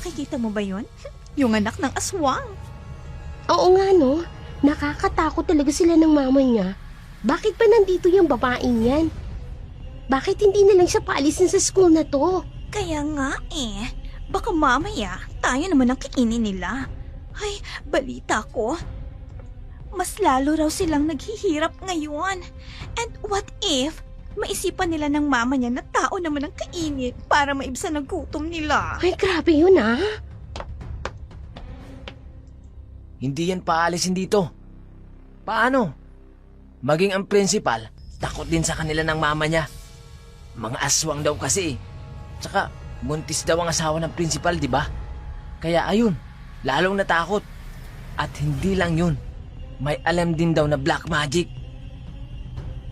Nakikita mo ba yun? Yung anak ng aswang. Oo nga no, nakakatakot talaga sila ng mama niya. Bakit pa nandito yung babaeng yan? Bakit hindi na lang siya paalisin sa school na to? Kaya nga baka mamaya tayo naman ang kainin nila. Ay, balita ko. Mas lalo raw silang naghihirap ngayon. And what if maisipan nila ng mama niya na tao naman ang kainin para maibsan ang gutom nila? Ay, grabe yun ah. Hindi yan paalisin dito. Paano? Maging ang principal, takot din sa kanila ng mama niya. Mga aswang daw kasi. Tsaka, buntis daw ang asawa ng principal, di ba? Kaya ayun, lalong natakot. At hindi lang yun, may alam din daw na black magic.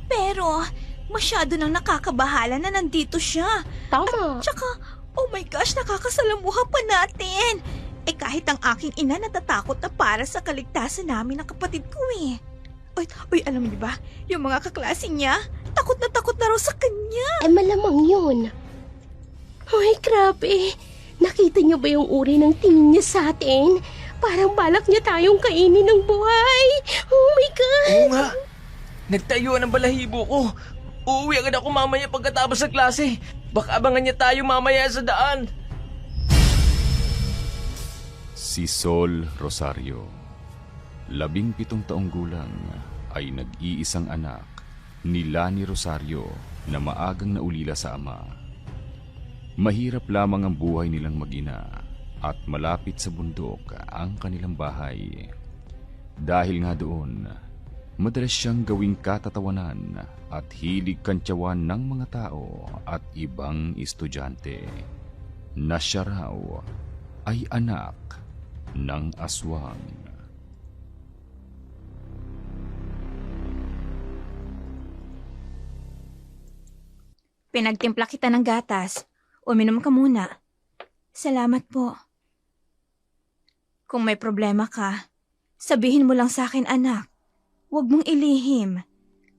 Pero, masyado nang nakakabahala na nandito siya. Tama. Tsaka, oh my gosh, nakakasalamuha pa natin. Kahit ang aking ina natatakot na para sa kaligtasan namin ng kapatid ko Uy, alam niyo ba, yung mga kaklase niya, takot na raw sa kanya. Malamang yun. Ay, grabe. Nakita niyo ba yung uri ng tingin niya sa atin? Parang balak niya tayong kainin ng buhay. Oh my God! Oo nga, nagtayuan ng balahibo ko. Uuwi agad ako mamaya pagkatapos ng klase. Baka abangan niya tayo mamaya sa daan. Si Sol Rosario, 17 taong gulang, ay nag-iisang anak ni Lani Rosario na maagang naulila sa ama. Mahirap lamang ang buhay nilang mag-ina at malapit sa bundok ang kanilang bahay. Dahil nga doon, madalas siyang gawing katatawanan at hilig kantyawan ng mga tao at ibang estudyante na siya raw ay anak ng aswang. Pinagtimpla kita ng gatas. Uminom ka muna. Salamat po. Kung may problema ka, sabihin mo lang sa akin, anak. Huwag mong ilihim.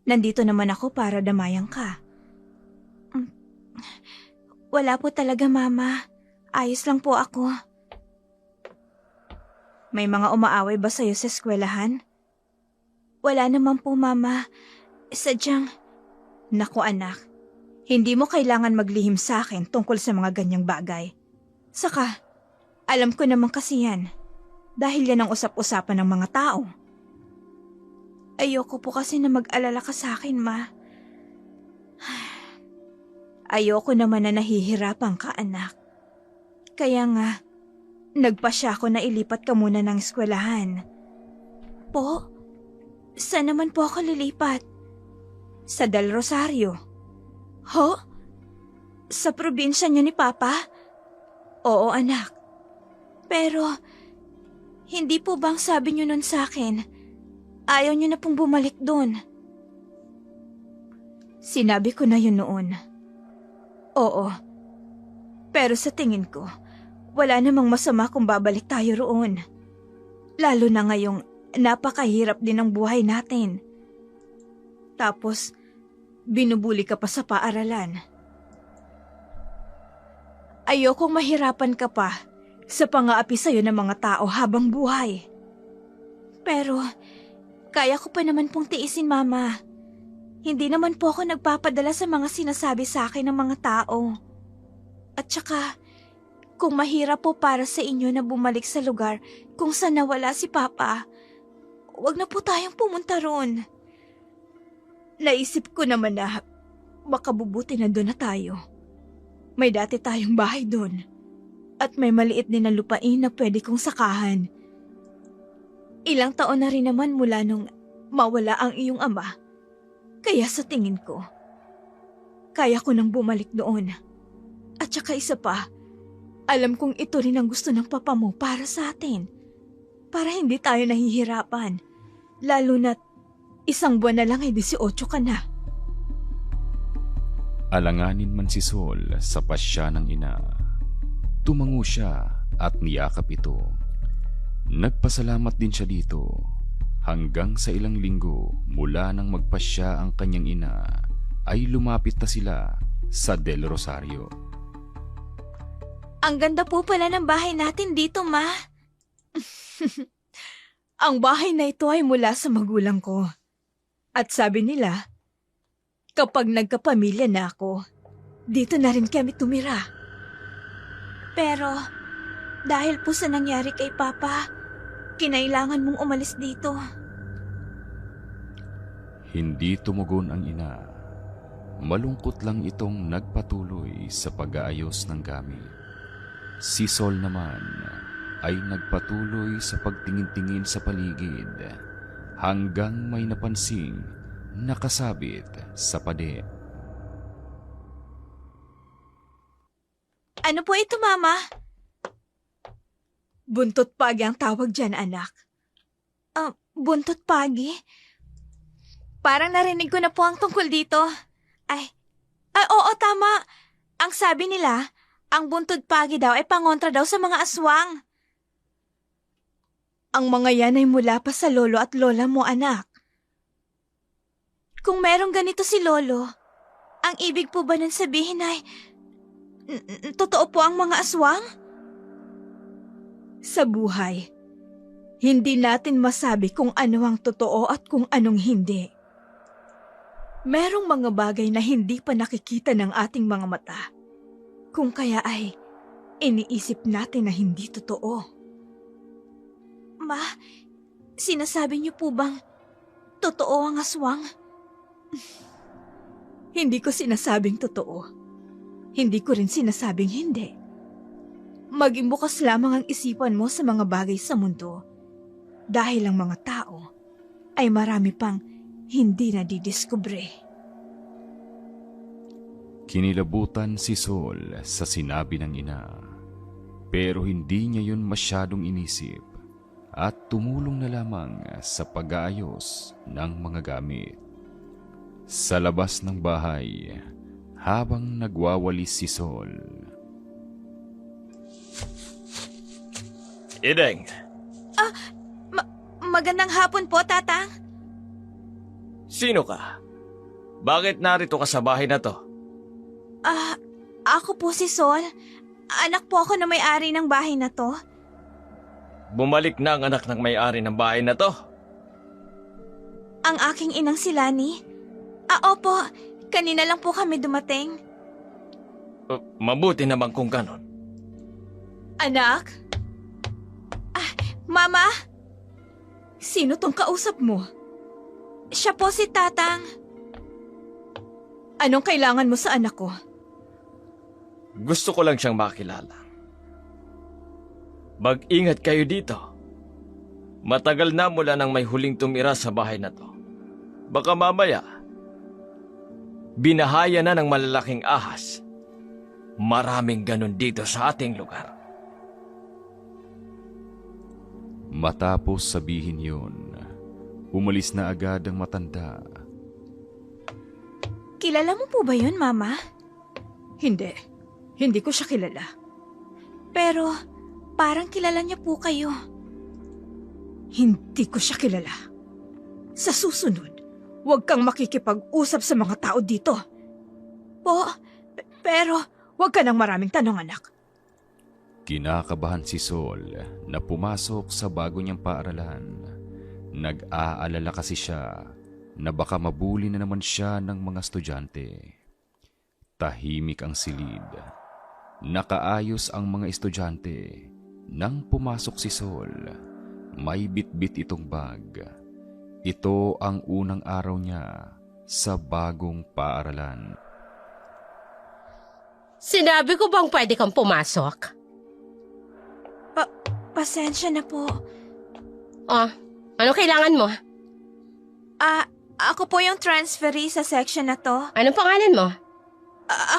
Nandito naman ako para damayan ka. Wala po talaga, Mama. Ayos lang po ako. May mga umaaway ba sa'yo sa eskwelahan? Wala naman po, Mama. Sadyang... Naku, anak. Hindi mo kailangan maglihim sa akin tungkol sa mga ganyang bagay. Saka, alam ko naman kasi yan. Dahil yan ang usap-usapan ng mga tao. Ayoko po kasi na mag-alala ka sa akin, Ma. Ayoko naman na nahihirapan ka, anak. Kaya nga, nagpasya ako na ilipat ka muna ng eskwelahan. Po? Saan naman po ako lilipat? Sa Del Rosario. Ho? Sa probinsya niyo ni Papa? Oo, anak. Pero, hindi po bang sabi niyo nun sa akin, ayaw niyo na pong bumalik doon? Sinabi ko na yun noon. Oo. Pero sa tingin ko, wala namang masama kung babalik tayo roon. Lalo na ngayong napakahirap din ang buhay natin. Tapos, binubuli ka pa sa paaralan. Ayokong mahirapan ka pa sa pang-aapi sa'yo ng mga tao habang buhay. Pero, kaya ko pa naman pong tiisin, Mama. Hindi naman po ako nagpapadala sa mga sinasabi sa akin ng mga tao. At saka, kung mahirap po para sa inyo na bumalik sa lugar kung saan nawala si Papa, huwag na po tayong pumunta roon. Naisip ko naman na baka bubuti na doon na tayo. May dati tayong bahay doon. At may maliit din na lupain na pwede kong sakahan. Ilang taon na rin naman mula nung mawala ang iyong ama. Kaya sa tingin ko, kaya ko nang bumalik doon. At saka isa pa, alam kong ito rin ang gusto ng papa mo para sa atin. Para hindi tayo nahihirapan. Lalo na't isang buwan na lang 18 ka na. Alanganin man si Sol sa pasya ng ina. Tumango siya at niyakap ito. Nagpasalamat din siya dito. Hanggang sa ilang linggo mula nang magpasya ang kanyang ina, ay lumapit na sila sa Del Rosario. Ang ganda po pala ng bahay natin dito, Ma. Ang bahay na ito ay mula sa magulang ko. At sabi nila, kapag nagkapamilya na ako, dito na rin kami tumira. Pero, dahil po sa nangyari kay Papa, kinailangan mong umalis dito. Hindi tumugon ang ina. Malungkot lang itong nagpatuloy sa pag-aayos ng gamit. Si Sol naman ay nagpatuloy sa pagtingin-tingin sa paligid hanggang may napansing nakasabit sa pader. Ano po ito, Mama? Buntot pagi ang tawag dyan, anak. Buntot pagi? Parang narinig ko na po ang tungkol dito. Ay, oo, tama. Ang sabi nila, ang buntod pagi daw ay pangontra daw sa mga aswang. Ang mga yan ay mula pa sa lolo at lola mo, anak. Kung merong ganito si lolo, ang ibig po ba nun sabihin ay totoo po ang mga aswang? Sa buhay, hindi natin masabi kung ano ang totoo at kung anong hindi. Merong mga bagay na hindi pa nakikita ng ating mga mata. Kung kaya ay iniisip natin na hindi totoo. Ma, sinasabi niyo po bang totoo ang aswang? Hindi ko sinasabing totoo. Hindi ko rin sinasabing hindi. Maging bukas lamang ang isipan mo sa mga bagay sa mundo. Dahil ang mga tao ay marami pang hindi nadidiskubre. Kinilabutan si Sol sa sinabi ng ina, pero hindi niya yun masyadong inisip at tumulong na lamang sa pag-aayos ng mga gamit. Sa labas ng bahay, habang nagwawalis si Sol. Ideng, Magandang hapon po, Tatang. sino ka? Bakit narito ka sa bahay na to? Ako po si Sol. Anak po ako na may-ari ng bahay na to. Bumalik na ang anak ng may-ari ng bahay na to. Ang aking inang si Lani. Opo. Kanina lang po kami dumating. Mabuti naman kung ganon. Anak? Mama? Sino tong kausap mo? Siya po si Tatang. Anong kailangan mo sa anak ko? Gusto ko lang siyang makilala. Mag-ingat kayo dito. Matagal na mula nang may huling tumira sa bahay na to. Baka mamaya, binahaya na ng malalaking ahas. Maraming ganun dito sa ating lugar. Matapos sabihin yun, umalis na agad ang matanda. Kilala mo po ba yun, Mama? Hindi. Hindi ko siya kilala. Pero, parang kilala niya po kayo. Hindi ko siya kilala. Sa susunod, huwag kang makikipag-usap sa mga tao dito. Pero, huwag ka ng maraming tanong, anak. Kinakabahan si Sol na pumasok sa bago niyang paaralan. Nag-aalala kasi siya na baka mabuli na naman siya ng mga estudyante. Tahimik ang silid. Nakaayos ang mga estudyante. Nang pumasok si Sol, may bitbit itong bag. Ito ang unang araw niya sa bagong paaralan. Sinabi ko bang pwede kang pumasok? Pasensya na po. Oh, ano kailangan mo? Ako po yung transferee sa section na to. Anong pangalan mo?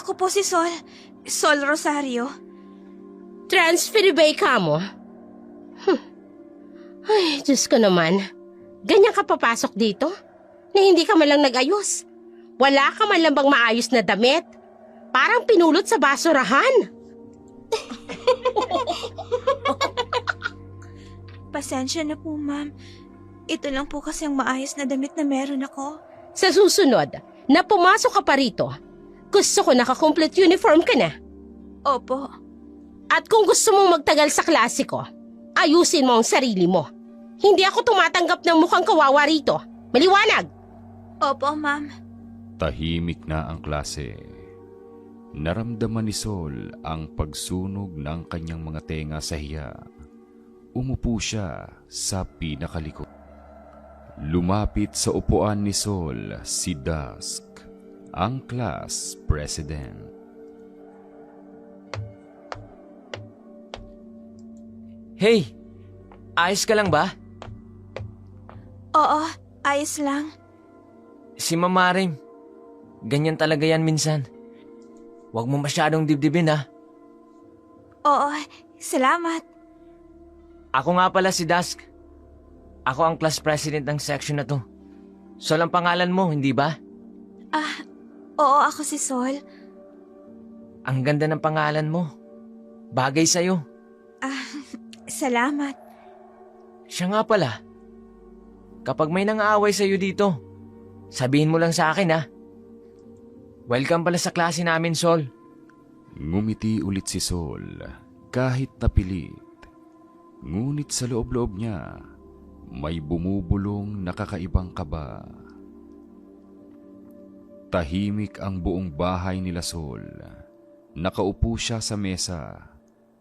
Ako po si Sol. Sol Rosario. Transfer ba ka mo? Ay, Diyos ko naman. Ganyan ka papasok dito? Na hindi ka man lang nag-ayos. Wala ka man lang bang maayos na damit? Parang pinulot sa basurahan. Pasensya na po, ma'am. Ito lang po kasi ang maayos na damit na meron ako. Sa susunod, na pumasok ka pa rito, gusto ko naka-complete uniform ka na. Opo. At kung gusto mong magtagal sa klase ko, ayusin mo ang sarili mo. Hindi ako tumatanggap ng mukhang kawawa rito. Maliwanag! Opo, ma'am. Tahimik na ang klase. Naramdaman ni Sol ang pagsunog ng kanyang mga tenga sa hiya. Umupo siya sa pinakalikod. Lumapit sa upuan ni Sol si Dusk, ang class president. Hey! Ayos ka lang ba? Oo, ayos lang. Si Mamaring. Ganyan talaga yan minsan. Huwag mo masyadong dibdibin ha. Oo, salamat. Ako nga pala si Dusk. Ako ang class president ng section na to. Sol ang pangalan mo, hindi ba? Oo, ako si Sol. Ang ganda ng pangalan mo. Bagay sa'yo. Salamat. Siya nga pala. Kapag may nang-aaway sa'yo dito, sabihin mo lang sa akin ha. Welcome pala sa klase namin, Sol. Ngumiti ulit si Sol kahit napilit. Ngunit sa loob-loob niya, may bumubulong na kakaibang kaba. Tahimik ang buong bahay nila Sol. Nakaupo siya sa mesa,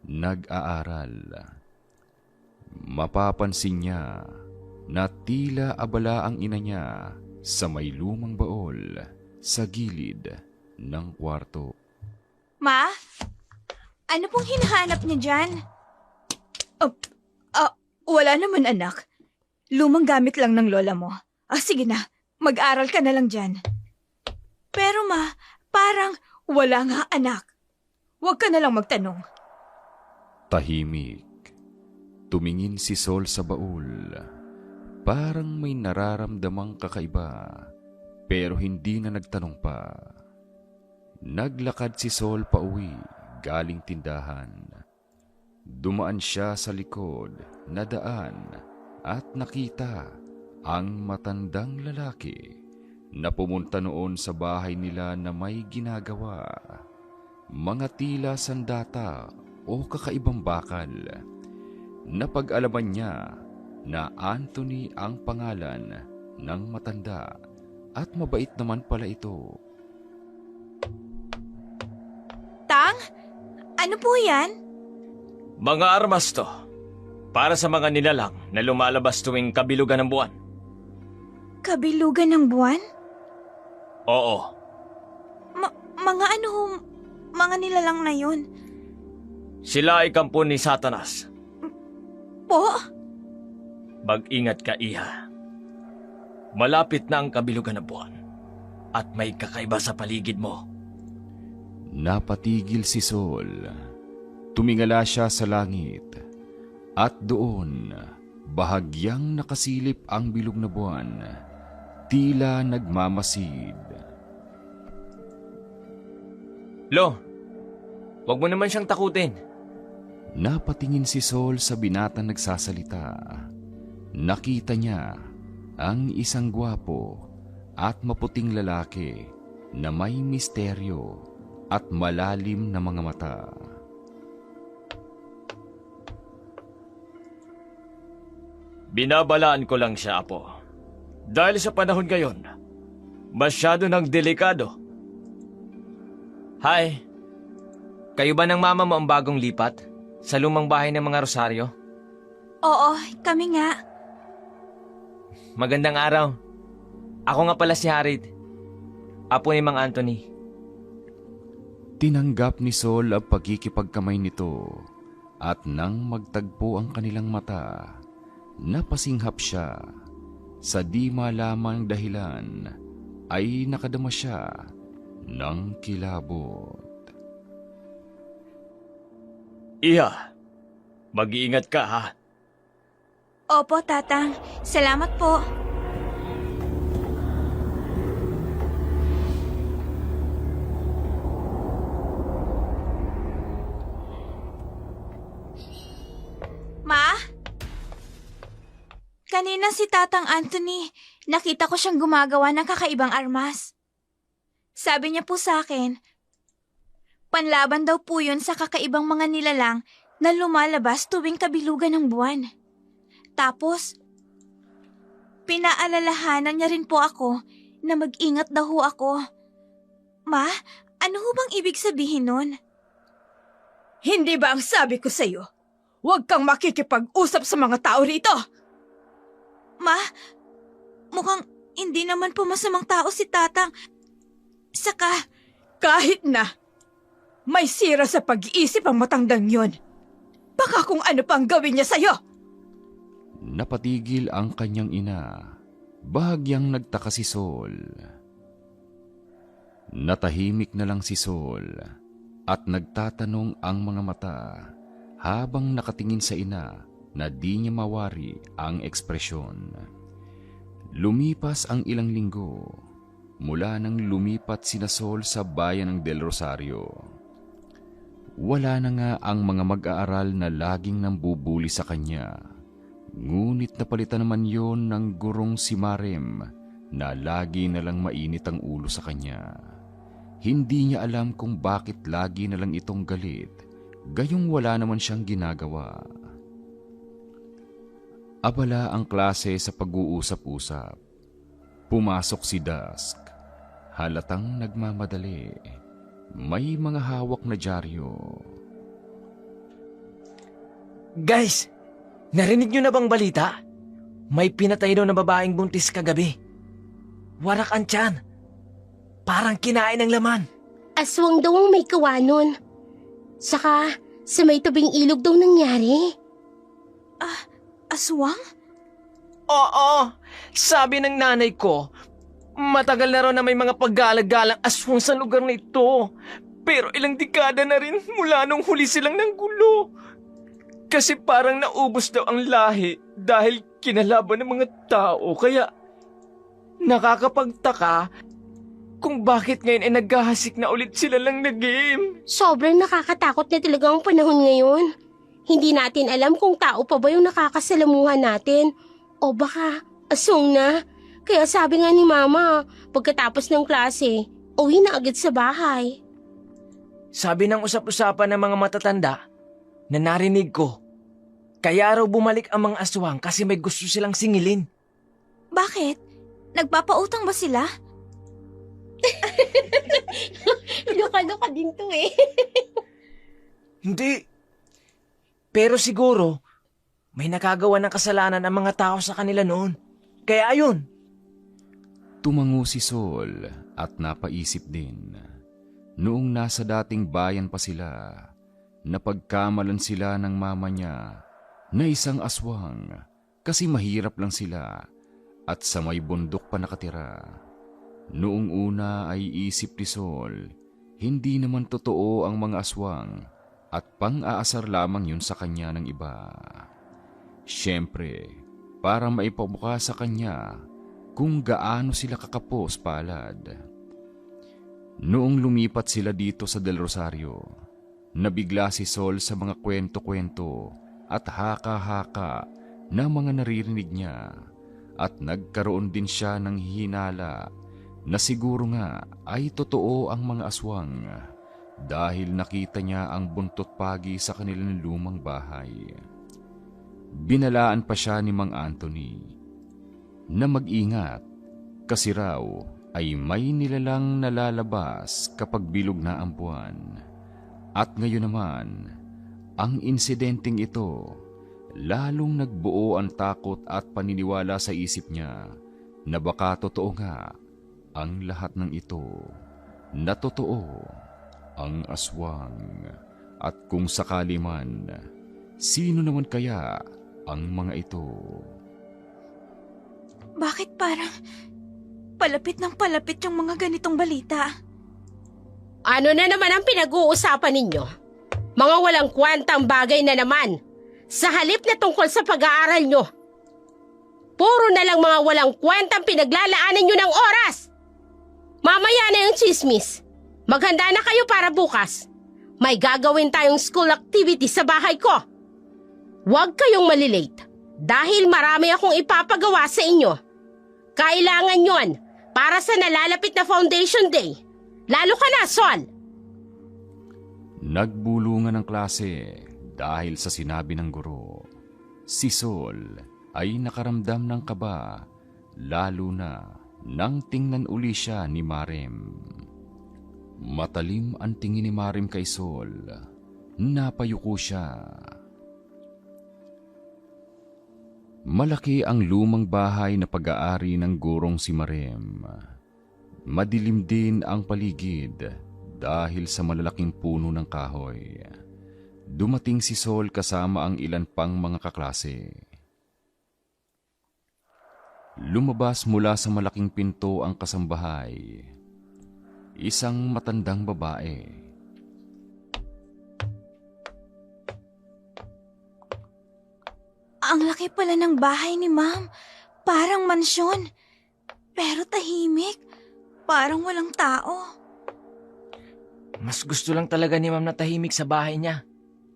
nag-aaral. Mapapansin niya na tila abala ang ina niya sa may lumang baol sa gilid ng kwarto. Ma? Ano pong hinahanap niya dyan? Wala naman, anak. Lumang gamit lang ng lola mo. Sige na, mag-aral ka na lang dyan. Pero ma, parang wala nga, anak. Huwag ka na lang magtanong. Tahimik. Tumingin si Sol sa baul. Parang may nararamdamang kakaiba, pero hindi na nagtanong pa. Naglakad si Sol pauwi galing tindahan. Dumaan siya sa likod na daan at nakita ang matandang lalaki na pumunta noon sa bahay nila na may ginagawa. Mga tila sandata o kakaibang bakal. Napag-alaman niya na Anthony ang pangalan ng matanda at mabait naman pala ito. Tang? Ano po yan? Mga armas to. Para sa mga nilalang na lumalabas tuwing kabilugan ng buwan. Kabilugan ng buwan? Oo. Mga ano, mga nilalang na yun? Sila ay kampo ni Satanas. Po? Mag-ingat ka, Iha. Malapit na ang kabilugan ng buwan at may kakaiba sa paligid mo. Napatigil si Sol. Tumingala siya sa langit. At doon, bahagyang nakasilip ang bilog na buwan. Tila nagmamasid. Lo, wag mo naman siyang takutin. Napatingin si Sol sa binatang nagsasalita. Nakita niya ang isang gwapo at maputing lalaki na may misteryo at malalim na mga mata. Binabalaan ko lang siya, Apo. Dahil sa panahon ngayon, masyado nang delikado. Hi, kayo ba ng mama mo ang bagong lipat sa lumang bahay ng mga Rosario? Oo, kami nga. Magandang araw. Ako nga pala si Harid, apo ni Mang Anthony. Tinanggap ni Sol ang pagkikipagkamay nito at nang magtagpo ang kanilang mata, napasinghap siya. Sa di malamang dahilan ay nakadama siya ng kilabot. Iha, mag-iingat ka ha. Opo, Tatang. Salamat po. Ma? Kanina si Tatang Anthony, nakita ko siyang gumagawa ng kakaibang armas. Sabi niya po sa akin, Panlaban daw po yun sa kakaibang mga nilalang na lumalabas tuwing kabilugan ng buwan. Tapos, pinaalalahanan niya rin po ako na mag-ingat daw ho ako. Ma, ano ho bang ibig sabihin nun? Hindi ba ang sabi ko sa'yo? Huwag kang makikipag-usap sa mga tao rito! Ma, mukhang hindi naman po masamang tao si Tatang. Saka, kahit na, may sira sa pag-iisip ang matandang yun. Baka kung ano pang gawin niya sa'yo. Napatigil ang kanyang ina. Bahagyang nagtaka si Sol. Natahimik na lang si Sol at nagtatanong ang mga mata habang nakatingin sa ina na di niya mawari ang ekspresyon. Lumipas ang ilang linggo mula nang lumipat sina Sol sa bayan ng Del Rosario. Wala na nga ang mga mag-aaral na laging nambubuli sa kanya. Ngunit napalitan naman yon ng gurong si Marem na lagi na lang mainit ang ulo sa kanya. Hindi niya alam kung bakit lagi na lang itong galit, gayong wala naman siyang ginagawa. Abala ang klase sa pag-uusap-usap. Pumasok si Dusk. Halatang nagmamadali. May mga hawak na dyaryo. Guys, narinig niyo na bang balita? May pinatay daw na babaeng buntis kagabi. Warak ang tiyan. Parang kinain ng laman. Aswang daw ang may gawa nun. Saka, sa may tabing ilog daw nangyari. Aswang? Oo, sabi ng nanay ko, matagal na raw na may mga paggalang-galang aswang sa lugar na ito. Pero ilang dekada na rin mula nung huli silang nanggulo. Kasi parang naubos daw ang lahi dahil kinalaban ng mga tao. Kaya nakakapagtaka kung bakit ngayon ay naghahasik na ulit sila lang na game. Sobrang nakakatakot na talaga ang panahon ngayon. Hindi natin alam kung tao pa ba yung nakakasalamuhan natin. O baka aswang na. Kaya sabi nga ni Mama, pagkatapos ng klase, uwi na agad sa bahay. Sabi ng usap-usapan ng mga matatanda na narinig ko, kaya raw bumalik ang mga aswang kasi may gusto silang singilin. Bakit? Nagpapautang ba sila? Luka-luka din to eh. Hindi. Pero siguro, may nakagawa ng kasalanan ang mga tao sa kanila noon. Kaya ayun. Tumango si Sol at napaisip din. Noong nasa dating bayan pa sila, napagkamalan sila ng mama niya na isang aswang kasi mahirap lang sila at sa may bundok pa nakatira. Noong una ay isip ni Sol, hindi naman totoo ang mga aswang at pang-aasar lamang yun sa kanya ng iba. Siyempre, para maipabuka sa kanya kung gaano sila kakapos palad. Noong lumipat sila dito sa Del Rosario, nabigla si Sol sa mga kwento-kwento at haka-haka na mga naririnig niya at nagkaroon din siya ng hinala na siguro nga ay totoo ang mga aswang dahil nakita niya ang buntot pagi sa kanilang lumang bahay. Binalaan pa siya ni Mang Anthony na mag-ingat kasi raw ay may nilalang nalalabas kapag bilog na ang buwan. At ngayon naman, ang insidenteng ito, lalong nagbuo ang takot at paniniwala sa isip niya na baka totoo nga ang lahat ng ito, na totoo ang aswang. At kung sakali man, sino naman kaya ang mga ito? Bakit parang palapit ng palapit yung mga ganitong balita? Ano na naman ang pinag-uusapan ninyo? Mga walang kwentang bagay na naman. Sa halip na tungkol sa pag-aaral nyo. Puro na lang mga walang kwentang pinaglalaanan nyo ng oras. Mamaya na yung chismis. Maghanda na kayo para bukas. May gagawin tayong school activity sa bahay ko. Huwag kayong malilate dahil marami akong ipapagawa sa inyo. Kailangan yon para sa nalalapit na Foundation Day. Lalo ka na, Sol. Nagbulungan ng klase dahil sa sinabi ng guro. Si Sol ay nakaramdam ng kaba, lalo na nang tingnan uli siya ni Marem. Matalim ang tingin ni Marem kay Sol. Napayuko siya. Malaki ang lumang bahay na pag-aari ng gurong si Marem. Madilim din ang paligid dahil sa malalaking puno ng kahoy. Dumating si Sol kasama ang ilan pang mga kaklase. Lumabas mula sa malaking pinto ang kasambahay. Isang matandang babae. Ang laki pala ng bahay ni Ma'am. Parang mansyon. Pero tahimik. Parang walang tao. Mas gusto lang talaga ni Ma'am na tahimik sa bahay niya.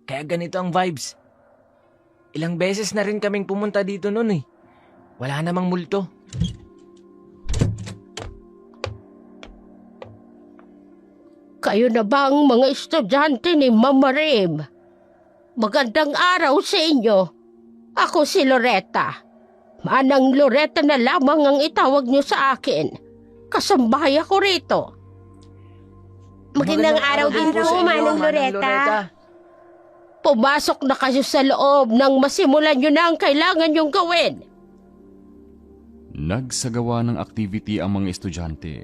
Kaya ganito ang vibes. Ilang beses na rin kaming pumunta dito noon eh. Wala namang multo. Kayo na ba ang mga estudyante ni Mama Rem? Magandang araw sa inyo. Ako si Loretta. Manang Loretta na lamang ang itawag niyo sa akin. Kasambahay ako rito. Magandang araw din po po, sa inyo, Manang Loretta. Pumasok na kayo sa loob nang masimulan niyo na ang kailangan niyong gawin. Nagsagawa ng activity ang mga estudyante.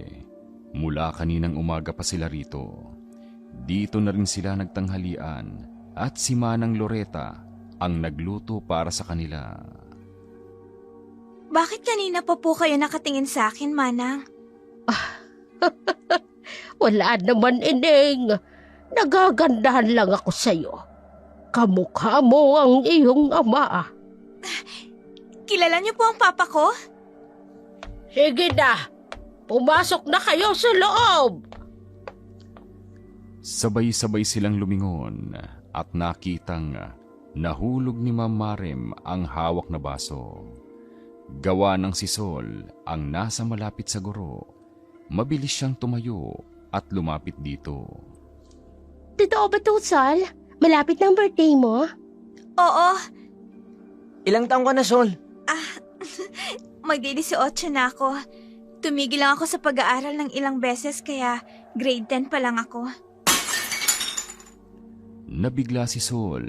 Mula kaninang umaga pa sila rito. Dito na rin sila nagtanghalian at si Manang Loretta ang nagluto para sa kanila. Bakit kanina pa po kayo nakatingin sa akin, Manang? Wala naman, Ineng. Nagagandahan lang ako sa'yo. Kamukha mo ang iyong ama. Kilala niyo po ang papa ko? Sige na. Pumasok na kayo sa loob. Sabay-sabay silang lumingon at nakitang nahulog ni Ma'am Marem ang hawak na baso. Gawa ng si Sol ang nasa malapit sa guro. Mabilis siyang tumayo at lumapit dito. Totoo ba to, Sol? Malapit ng birthday mo? Oo. Ilang taong ka na, Sol? Magdi-18 na ako. Tumigil lang ako sa pag-aaral ng ilang beses kaya grade 10 pa lang ako. Nabigla si Sol.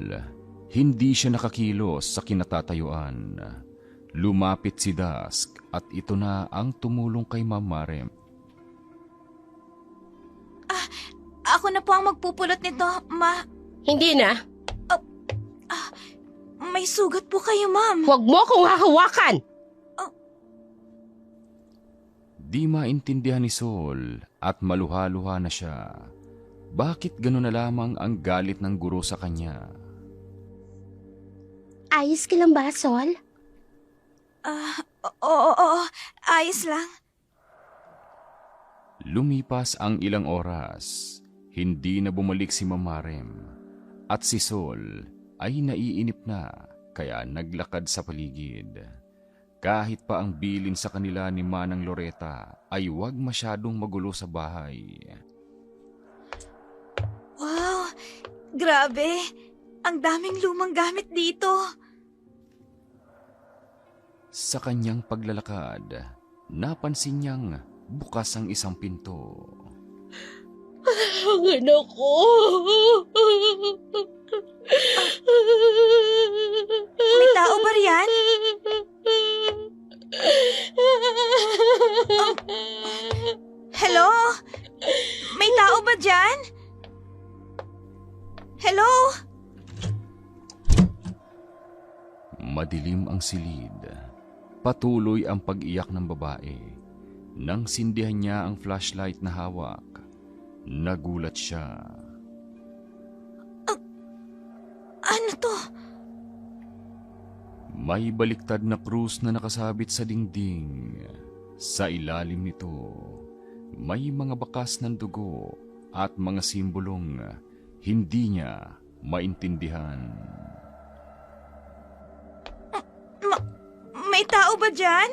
Hindi siya nakakilos sa kinatatayuan. Lumapit si Dusk at ito na ang tumulong kay Ma'am Marem. Ako na po ang magpupulot nito, Hindi na. May sugat po kayo, Ma'am. Huwag mo akong hahawakan. Di maintindihan ni Sol at maluha-luha na siya. Bakit gano'n na lamang ang galit ng guro sa kanya? Ayos ka lang ba, Sol? Oo, ayos lang. Lumipas ang ilang oras. Hindi na bumalik si Ma'am Marem. At si Sol ay naiinip na kaya naglakad sa paligid. Kahit pa ang bilin sa kanila ni Manang Loretta ay huwag masyadong magulo sa bahay. Wow, grabe. Ang daming lumang gamit dito. Sa kanyang paglalakad, napansin niyang bukas ang isang pinto. Ang anak ko. May tao ba riyan? Hello? May tao ba dyan? Hello? Madilim ang silid. Patuloy ang pag-iyak ng babae. Nang sindihan niya ang flashlight na hawak, nagulat siya. Ano to? May baliktad na krus na nakasabit sa dingding. Sa ilalim nito, may mga bakas ng dugo at mga simbolong hindi niya maintindihan. May tao ba dyan?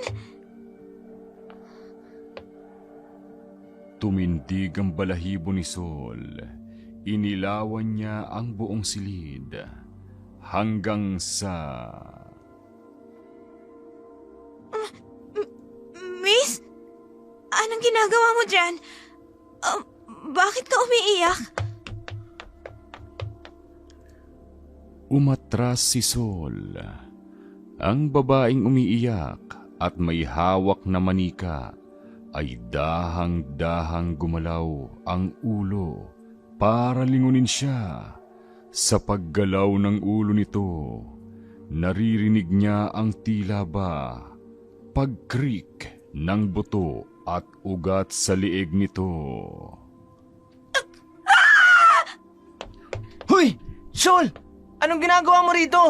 Tumindig ang balahibo ni Sol. Inilawan niya ang buong silid hanggang sa... Miss? Anong ginagawa mo dyan? Bakit ka umiiyak? Umatras si Sol. Ang babaeng umiiyak at may hawak na manika ay dahang-dahang gumalaw ang ulo para lingunin siya. Sa paggalaw ng ulo nito, naririnig niya ang tila ba pagkrik ng buto at ugat sa liig nito. Hoy! Sol! Anong ginagawa mo rito?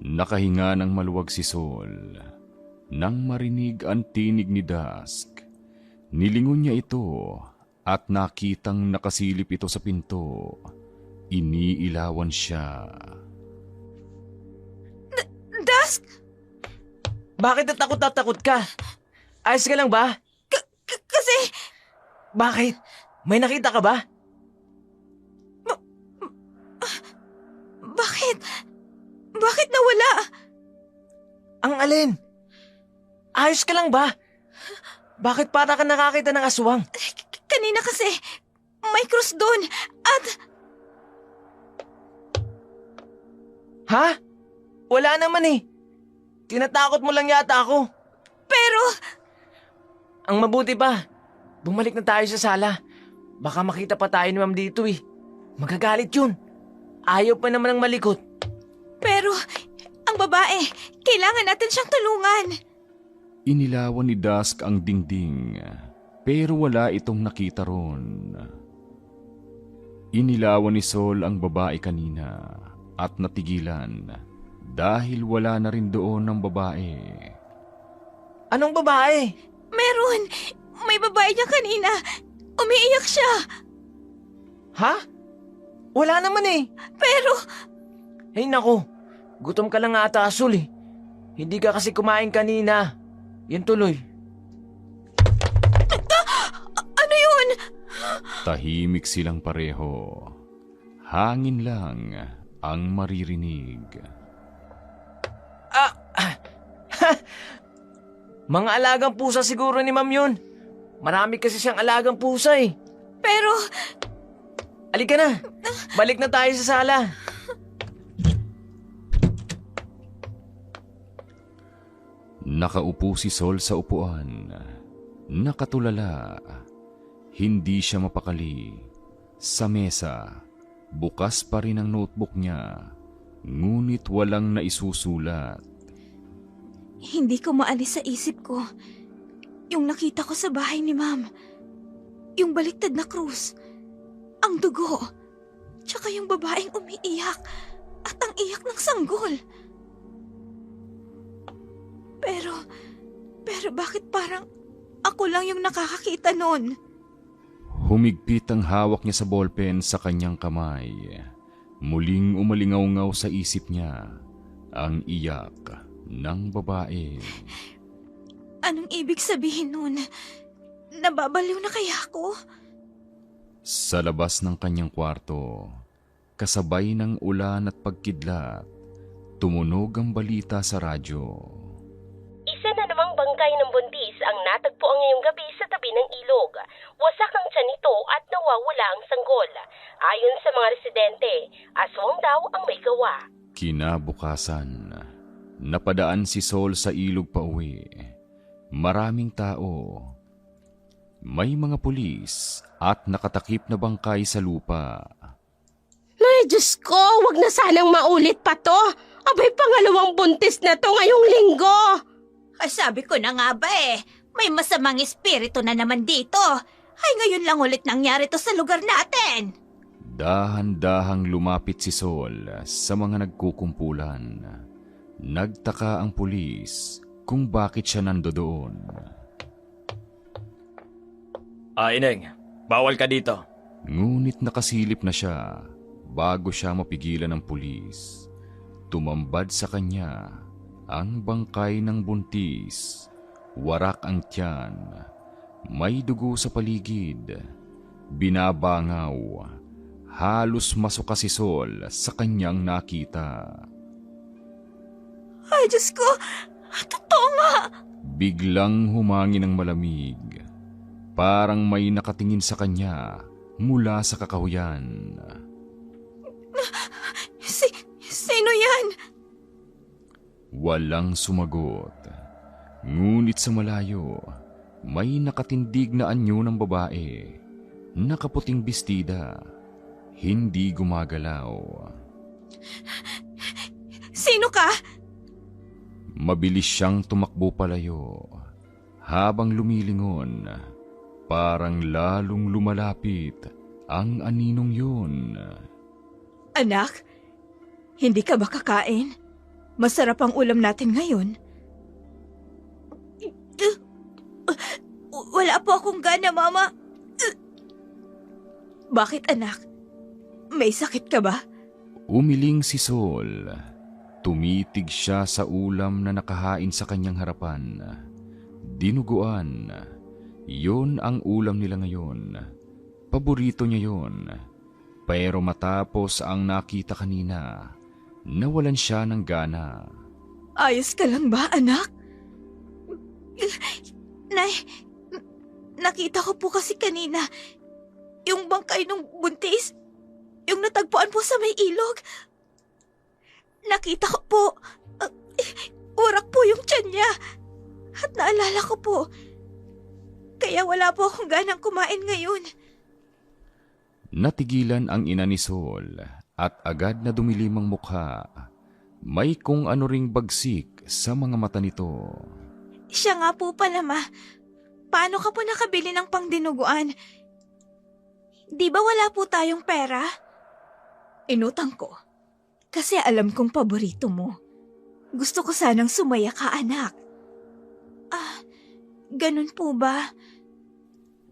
Nakahinga ng maluwag si Sol. Nang marinig ang tinig ni Dusk, nilingon niya ito at nakitang nakasilip ito sa pinto. Iniilawan siya. Dusk? Bakit natakot ka? Ayos ka lang ba? Kasi... Bakit? May nakita ka ba? Bakit? Bakit nawala? Ang alin? Ayos ka lang ba? Bakit para ka nakakita ng aswang? Kanina kasi, may krus doon at... Ha? Wala naman eh. Tinatakot mo lang yata ako. Pero... Ang mabuti pa, bumalik na tayo sa sala. Baka makita pa tayo ni Ma'am dito eh. Magagalit yun. Ayaw pa naman ng malikot. Pero, ang babae, kailangan natin siyang tulungan. Inilawan ni Dusk ang dingding, pero wala itong nakita ron. Inilawan ni Sol ang babae kanina at natigilan dahil wala na rin doon ang babae. Anong babae? Meron! May babae niya kanina. Umiiyak siya. Ha? Wala naman eh. Pero, Ay nako, gutom ka lang ata, Sol eh. Hindi ka kasi kumain kanina. Yan tuloy. ano yun? Tahimik silang pareho. Hangin lang ang maririnig. Mga alagang pusa siguro ni Ma'am yun. Marami kasi siyang alagang pusa eh. Pero, Halika na, balik na tayo sa sala. Nakaupo si Sol sa upuan. Nakatulala. Hindi siya mapakali. Sa mesa, bukas pa rin ang notebook niya. Ngunit walang naisusulat. hindi ko maalis sa isip ko yung nakita ko sa bahay ni Ma'am. Yung baliktad na krus. Ang dugo. Tsaka yung babaeng umiiyak. At ang iyak ng sanggol. Pero bakit parang ako lang yung nakakakita nun? Humigpit ang hawak niya sa ballpen sa kanyang kamay. Muling umalingaw-ngaw sa isip niya ang iyak ng babae. Anong ibig sabihin nun? Nababaliw na kaya ako? Sa labas ng kanyang kwarto, kasabay ng ulan at pagkidlat, tumunog ang balita sa radyo. Isa na namang bangkay ng buntis ang natagpuan ngayong gabi sa tabi ng ilog. Wasak ang tiyan nito at nawawala ang sanggol. Ayon sa mga residente, aswang daw ang may gawa. Kinabukasan, napadaan si Sol sa ilog pauwi. Maraming tao. May mga pulis at nakatakip na bangkay sa lupa. Ay, Diyos ko, wag na sanang maulit pa to. Abay, pangalawang buntis na to ngayong linggo. Ay, sabi ko na nga ba may masamang espiritu na naman dito. Ay, ngayon lang ulit nangyari to sa lugar natin. Dahan-dahang lumapit si Sol sa mga nagkukumpulan. Nagtaka ang pulis kung bakit siya nandoon. Ineng, bawal ka dito. Ngunit nakasilip na siya bago siya mapigilan ng pulis. Tumambad sa kanya ang bangkay ng buntis. Warak ang tiyan. May dugo sa paligid. Binabangaw. Halos masuka si Sol sa kanyang nakita. Ay, Diyos ko! Totoo nga! Biglang humangin ng malamig. Parang may nakatingin sa kanya mula sa kakahuyan. Sino yan? Walang sumagot. Ngunit sa malayo, may nakatindig na anyo ng babae. Nakaputing bestida. Hindi gumagalaw. Sino ka? Mabilis siyang tumakbo palayo. Habang lumilingon, parang lalong lumalapit ang aninong yun. Anak, hindi ka ba kakain? Masarap ang ulam natin ngayon. Wala po akong gana, Mama. Bakit, anak? May sakit ka ba? Umiling si Sol. Tumitig siya sa ulam na nakahain sa kanyang harapan. Dinuguan. Yon ang ulam nila ngayon. Paborito niya yon. Pero matapos ang nakita kanina, nawalan siya ng gana. Ayos ka lang ba, anak? Nay, nakita ko po kasi kanina yung bangkay nung buntis, yung natagpuan po sa may ilog. Nakita ko po, urak po yung tiyan niya. At naalala ko po, kaya wala po akong ganang kumain ngayon. Natigilan ang ina ni Sol at agad na dumilim ang mukha. May kung ano ring bagsik sa mga mata nito. Siya nga po pala, Ma. Paano ka po nakabili ng pangdinuguan? Di ba wala po tayong pera? Inutang ko. Kasi alam kong paborito mo. Gusto ko sanang sumaya ka, anak. Ganun po ba?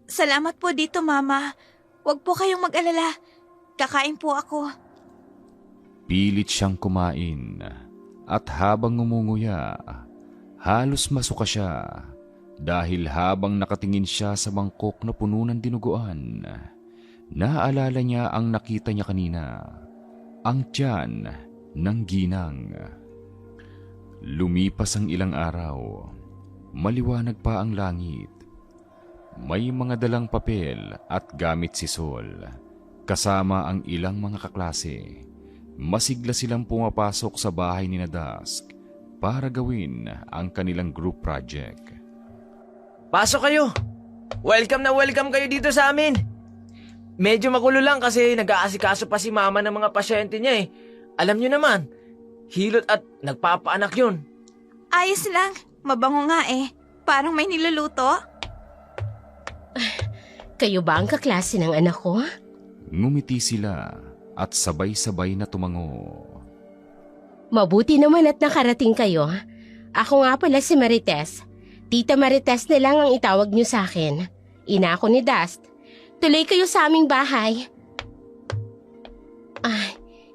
Salamat po dito, Mama. Huwag po kayong mag-alala. Kakain po ako. Pilit siyang kumain at habang ngumunguya, halos masuka siya dahil habang nakatingin siya sa mangkok na puno ng dinuguan, naalala niya ang nakita niya kanina, ang tiyan ng ginang. Lumipas ang ilang araw, maliwanag pa ang langit. May mga dalang papel at gamit si Sol, kasama ang ilang mga kaklase. Masigla silang pumapasok sa bahay ni Dusk para gawin ang kanilang group project. Pasok kayo! Welcome na welcome kayo dito sa amin! Medyo magulo lang kasi nag-aasikaso pa si Mama ng mga pasyente niya eh. Alam niyo naman, hilot at nagpapaanak yun. Ayos lang. Mabango nga eh. Parang may niluluto. Kayo ba ang kaklase ng anak ko? Ngumiti sila at sabay-sabay na tumango. Mabuti naman at nakarating kayo. Ako nga pala si Marites. Tita Marites na lang ang itawag niyo sa akin. Ina ako ni Dust. Tuloy kayo sa aming bahay.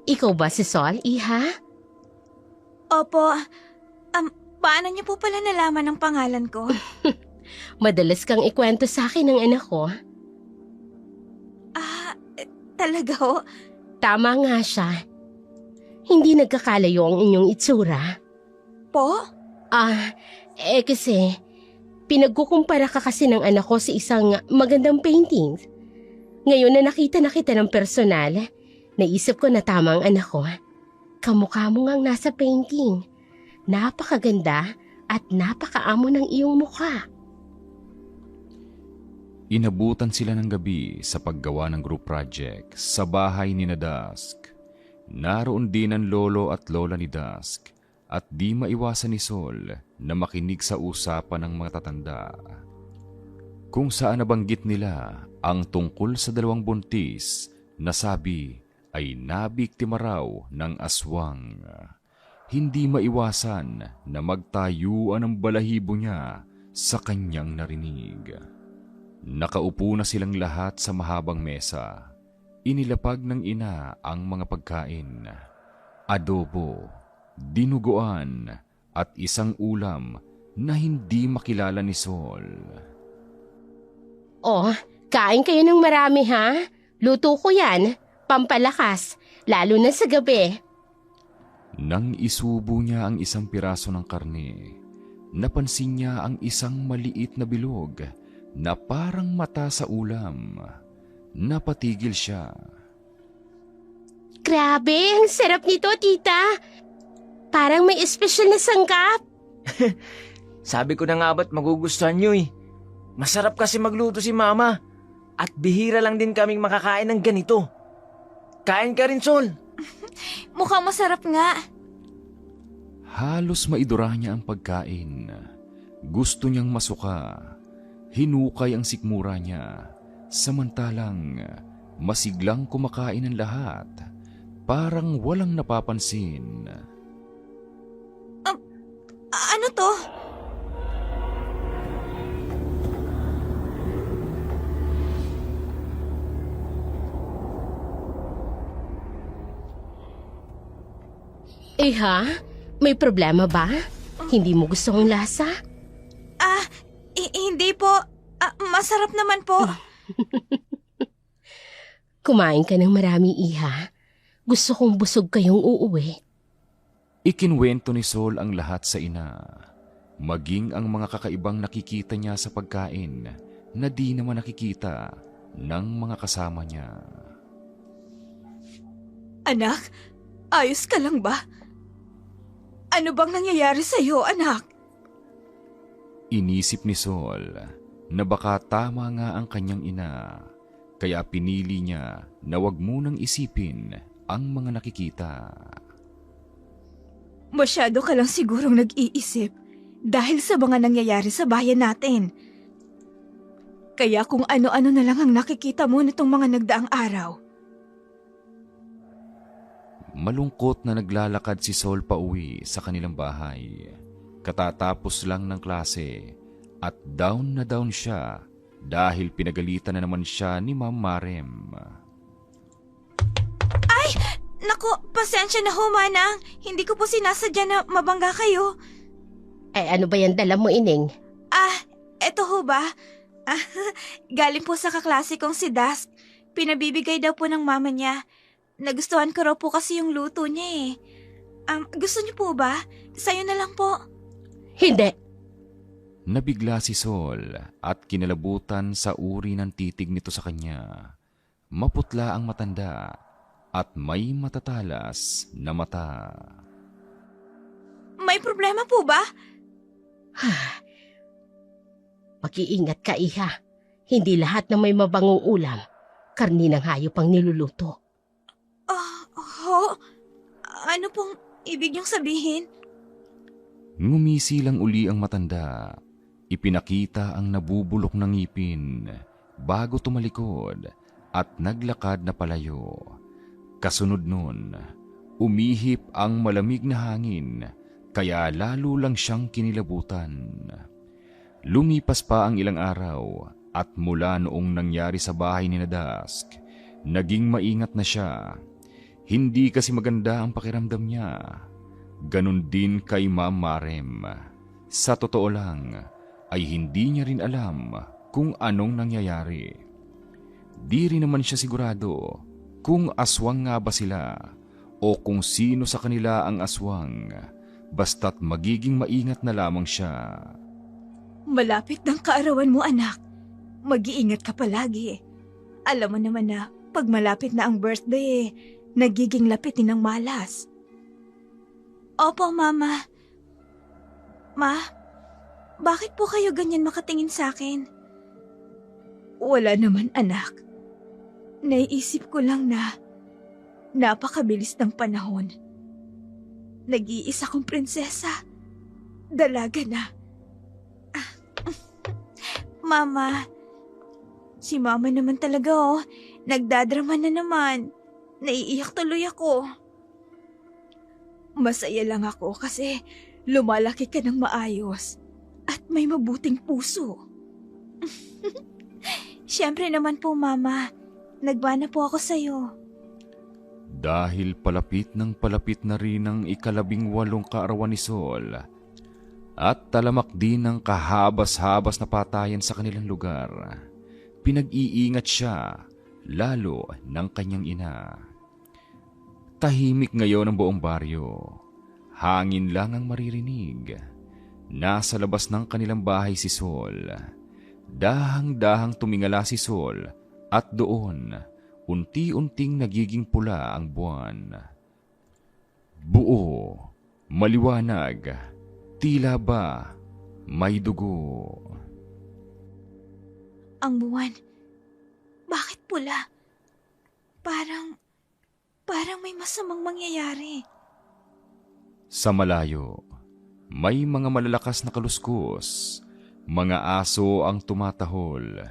Ikaw ba si Sol, Iha? Opo. Paano niyo po pala nalaman ang pangalan ko? Madalas kang ikwento sa akin ng anak ko. Talaga ho? Tama nga siya. Hindi nagkakalayo ang inyong itsura. Po? Kasi pinagkukumpara ka kasi ng anak ko sa isang magandang painting. Ngayon na nakita na kita ng personal, naisip ko na tama ang anak ko. Kamukha mo ngang nasa painting. Napakaganda at napakaamo ng iyong mukha. Inabutan sila ng gabi sa paggawa ng group project sa bahay ni Dusk. Naroon din ang lolo at lola ni Dusk at di maiwasan ni Sol na makinig sa usapan ng mga tatanda. Kung saan nabanggit nila ang tungkol sa dalawang buntis na sabi ay nabiktima raw ng aswang. Hindi maiwasan na magtayuan ang balahibo niya sa kanyang narinig. Nakaupo na silang lahat sa mahabang mesa. Inilapag ng ina ang mga pagkain. Adobo, dinuguan, at isang ulam na hindi makilala ni Sol. Kain kayo ng marami ha? Luto ko yan, pampalakas, lalo na sa gabi. Nang isubo niya ang isang piraso ng karne, napansin niya ang isang maliit na bilog na parang mata sa ulam. Napatigil siya. Grabe, ang sarap nito, tita. Parang may espesyal na sangkap. Sabi ko na nga ba't magugustuhan nyo eh. Masarap kasi magluto si Mama. At bihira lang din kaming makakain ng ganito. Kain ka rin, Sol. Mukhang masarap nga. Halos maidura niya ang pagkain. Gusto niyang masuka. Hinukay ang sikmura niya. Samantalang masiglang kumakain ang lahat. Parang walang napapansin. Ano to? Ha? May problema ba? Hindi mo gusto ang lasa? Hindi po. Masarap naman po. Kumain ka ng marami, iha. Gusto kong busog kayong uuwi. Ikinwento ni Sol ang lahat sa ina. Maging ang mga kakaibang nakikita niya sa pagkain na di naman nakikita ng mga kasama niya. Anak, ayos ka lang ba? Ano bang nangyayari sa'yo, anak? Inisip ni Sol na baka tama nga ang kanyang ina, kaya pinili niya na wag munang isipin ang mga nakikita. Masyado ka lang sigurong nag-iisip dahil sa mga nangyayari sa bayan natin. Kaya kung ano-ano na lang ang nakikita mo nitong mga nagdaang araw. Malungkot na naglalakad si Sol pauwi sa kanilang bahay. Katatapos lang ng klase at down na down siya dahil pinagalitan na naman siya ni Ma'am Marem. Naku, pasensya na ho, Manang. Hindi ko po sinasadya na mabangga kayo. Ano ba yan dala mo, Ining? Eto ho ba? Galing po sa kaklase kong si Dusk. Pinabibigay daw po ng mama niya. Nagustuhan ko raw po kasi yung luto niya eh. Gusto niyo po ba? Sa'yo na lang po. Hindi. Nabigla si Sol at kinalabutan sa uri ng titig nito sa kanya. Maputla ang matanda at may matatalas na mata. May problema po ba? Mag-iingat ka, iha. Hindi lahat ng may mabangong ulam, karni ng hayop ang niluluto. Ano pong ibig niyong sabihin? Ngumisi lang uli ang matanda. Ipinakita ang nabubulok ng ngipin bago tumalikod at naglakad na palayo. Kasunod nun, umihip ang malamig na hangin kaya lalo lang siyang kinilabutan. Lumipas pa ang ilang araw at mula noong nangyari sa bahay ni Dusk, naging maingat na siya. Hindi kasi maganda ang pakiramdam niya. Ganon din kay Ma'am Marem. Sa totoo lang, ay hindi niya rin alam kung anong nangyayari. Di rin naman siya sigurado kung aswang nga ba sila o kung sino sa kanila ang aswang, basta't magiging maingat na lamang siya. Malapit ng kaarawan mo, anak. Mag-iingat ka palagi. Alam mo naman na pag malapit na ang birthday, nagiging lapit din ng malas. Opo, Mama. Ma, bakit po kayo ganyan makatingin sa akin? Wala naman, anak. Naiisip ko lang na napakabilis ng panahon. Nag-iisa kong prinsesa. Dalaga na. Mama, si Mama naman talaga nagdadrama na naman. Naiiyak tuloy ako. Masaya lang ako kasi lumalaki ka ng maayos at may mabuting puso. Siyempre naman po, Mama. Nagmana po ako sa'yo. Dahil palapit na rin ang 18 kaarawan ni Sol at talamak din ang kahabas-habas na patayan sa kanilang lugar, pinag-iingat siya, lalo ng kanyang ina. Tahimik ngayon ang buong baryo. Hangin lang ang maririnig. Nasa labas ng kanilang bahay si Sol. Dahang-dahang tumingala si Sol at doon, unti-unting nagiging pula ang buwan. Buo, maliwanag, tila ba may dugo. Ang buwan. Bakit pula? Parang may masamang mangyayari. Sa malayo, may mga malalakas na kaluskos. Mga aso ang tumatahol.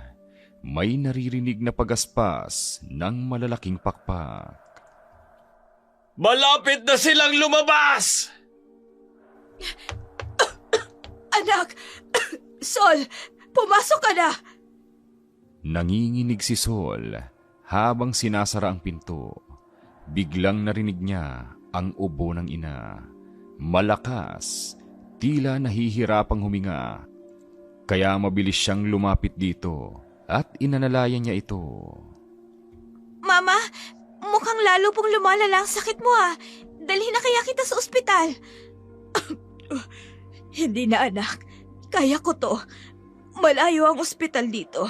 May naririnig na pagaspas ng malalaking pakpak. Malapit na silang lumabas! Anak! Sol! Pumasok ka na! Nanginginig si Sol habang sinasara ang pinto. Biglang narinig niya ang ubo ng ina. Malakas, tila nahihirapang huminga. Kaya mabilis siyang lumapit dito at inanalayan niya ito. Mama, mukhang lalo pong lumalala ang sakit mo ah. Dalhin na kaya kita sa ospital. Hindi na anak. Kaya ko to. Malayo ang ospital dito.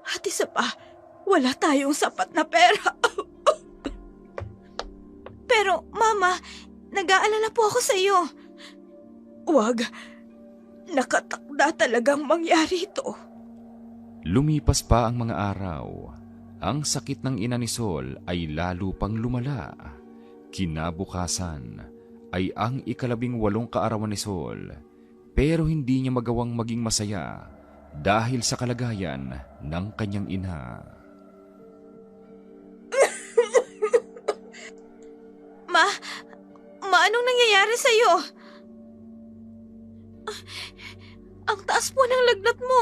At isa pa, wala tayong sapat na pera. Pero, Mama, nag-aalala po ako sa iyo. Huwag. Nakatakda talagang mangyari ito. Lumipas pa ang mga araw. Ang sakit ng ina ni Sol ay lalo pang lumala. Kinabukasan ay ang 18 kaarawan ni Sol. Pero hindi niya magawang maging masaya dahil sa kalagayan ng kanyang ina. Ma, anong nangyayari sa iyo? Ang taas po ng lagnat mo.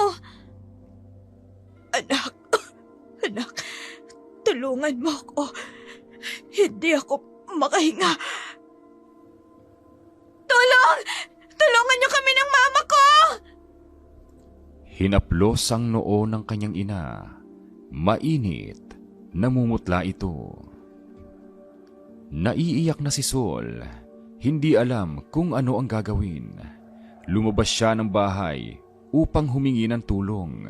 Anak, tulungan mo ako. Hindi ako makahinga. Tulong! Tulungan niyo kami ng mama ko! Hinaplos ang noo ng kanyang ina. Mainit, namumutla ito. Naiiyak na si Sol. Hindi alam kung ano ang gagawin. Lumabas siya ng bahay upang humingi ng tulong.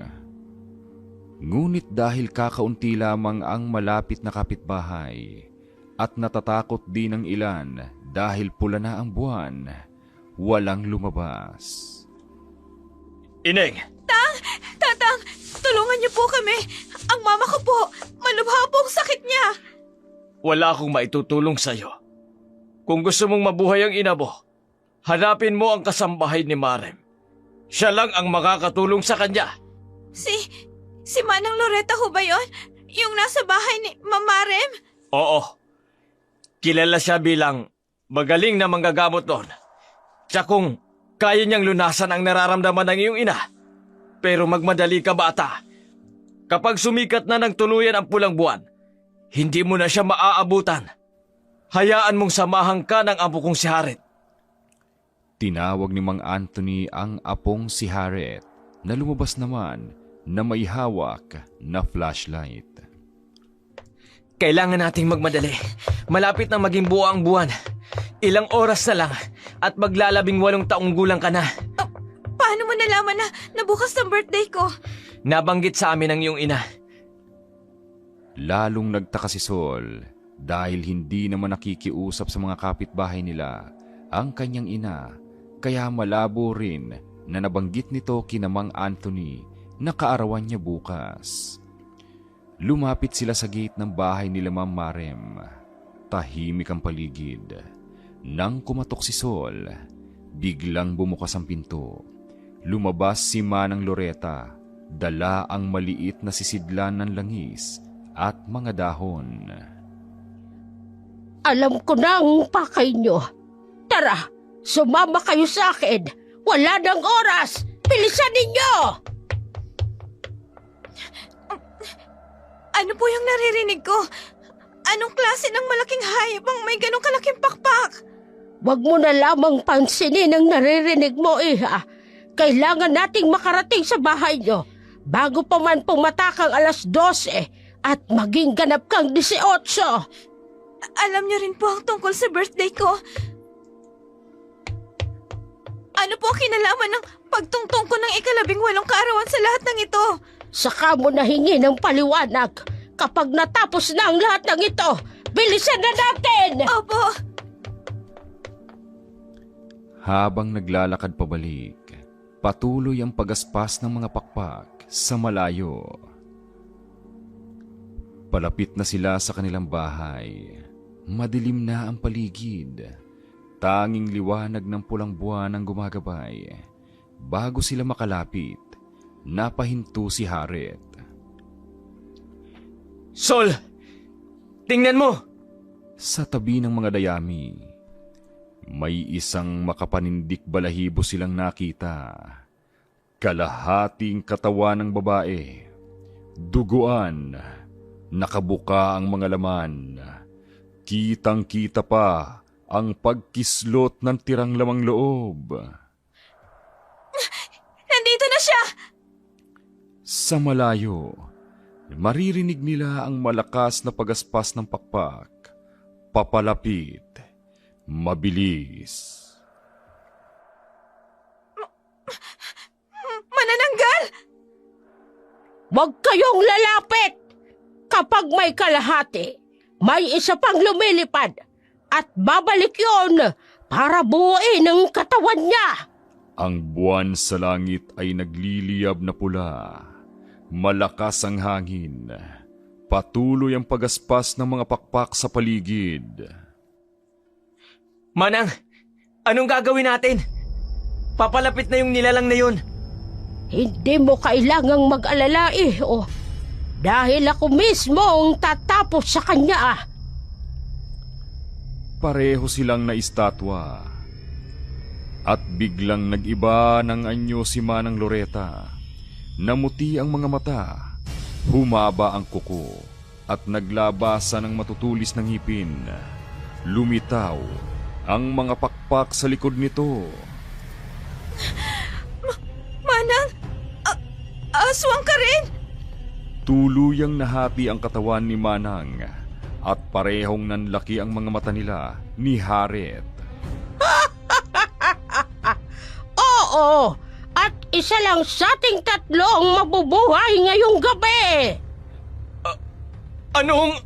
Ngunit dahil kakaunti lamang ang malapit na kapitbahay at natatakot din ang ilan dahil pula na ang buwan, walang lumabas. Ineng! Tatang, tulungan niyo po kami. Ang mama ko po, malubha po ang sakit niya. Wala akong maitutulong sa'yo. Kung gusto mong mabuhay ang ina mo, hanapin mo ang kasambahay ni Marem. Siya lang ang makakatulong sa kanya. Si Manang Loretta ho ba yun? Yung nasa bahay ni Mamarem? Oo. Kilala siya bilang magaling na manggagamot doon. Siya kung kaya niyang lunasan ang nararamdaman ng iyong ina. Pero magmadali ka bata. Kapag sumikat na ng tuluyan ang pulang buwan, hindi mo na siya maaabutan. Hayaan mong samahan ka ng apo kong si Haret. Tinawag ni Mang Anthony ang apong si Haret na lumabas naman na may hawak na flashlight. Kailangan nating magmadali. Malapit na maging buo ang buwan. Ilang oras na lang at maglalabing 8 taong gulang ka na. Paano mo nalaman na bukas ng birthday ko? Nabanggit sa amin ng iyong ina. Lalong nagtaka si Sol dahil hindi naman nakikiusap sa mga kapitbahay nila ang kanyang ina, kaya malabo rin na nabanggit nito kina Mang Anthony na kaarawan niya bukas. Lumapit sila sa gate ng bahay nila Ma'am Marem. Tahimik ang paligid. Nang kumatok si Sol, biglang bumukas ang pinto. Lumabas si Manang Loretta, dala ang maliit na sisidlan ng langis at mga dahon. Alam ko na ang pakay nyo. Tara, sumama kayo sa akin. Wala nang oras. Bilisan ninyo! Ano po yung naririnig ko? Anong klase ng malaking hayop ang may ganong kalaking pakpak? Huwag mo na lamang pansinin ang naririnig mo, Iha. Kailangan nating makarating sa bahay nyo. bago pa man pumatak ang 12 at maging ganap kang 18. Alam niyo rin po ang tungkol sa birthday ko. Ano po ang kinalaman ng pagtungtong ko ng 18 kaarawan sa lahat ng ito? Saka mo nahingi ng paliwanag. Kapag natapos na ang lahat ng ito, bilisan na natin! Opo. Habang naglalakad pabalik, patuloy ang pagaspas ng mga pakpak sa malayo. Palapit na sila sa kanilang bahay. Madilim na ang paligid. Tanging liwanag ng pulang buwan ang gumagabay. Bago sila makalapit, napahinto si Harriet. Sol! Tingnan mo! Sa tabi ng mga dayami, may isang makapanindik balahibo silang nakita. Kalahating katawan ng babae. Duguan. Nakabuka ang mga laman. Kitang-kita pa ang pagkislot ng tirang lamang loob. Nandito na siya! Sa malayo, maririnig nila ang malakas na pagaspas ng pakpak. Papalapit. Mabilis. Manananggal! Huwag kayong lalapit! Kapag may kalahati, may isa pang lumilipad at babalik yon para buuin ang katawan niya. Ang buwan sa langit ay nagliliyab na pula. Malakas ang hangin. Patuloy ang pagaspas ng mga pakpak sa paligid. Manang, anong gagawin natin? Papalapit na yung nilalang na yun. Hindi mo kailangang mag-alala dahil ako mismo ang tatapos sa kanya. Pareho silang naistatwa. At biglang nag-iba ng anyo si Manang Loretta. Namuti ang mga mata. Humaba ang kuko. At naglabasa ng matutulis ng ngipin. Lumitaw ang mga pakpak sa likod nito. Manang! Aswang ka rin! Tuluyang nahati ang katawan ni Manang at parehong nanlaki ang mga mata nila ni Harriet. Oo, at isa lang sa ating tatlo ang mabubuhay ngayong gabi. Anong...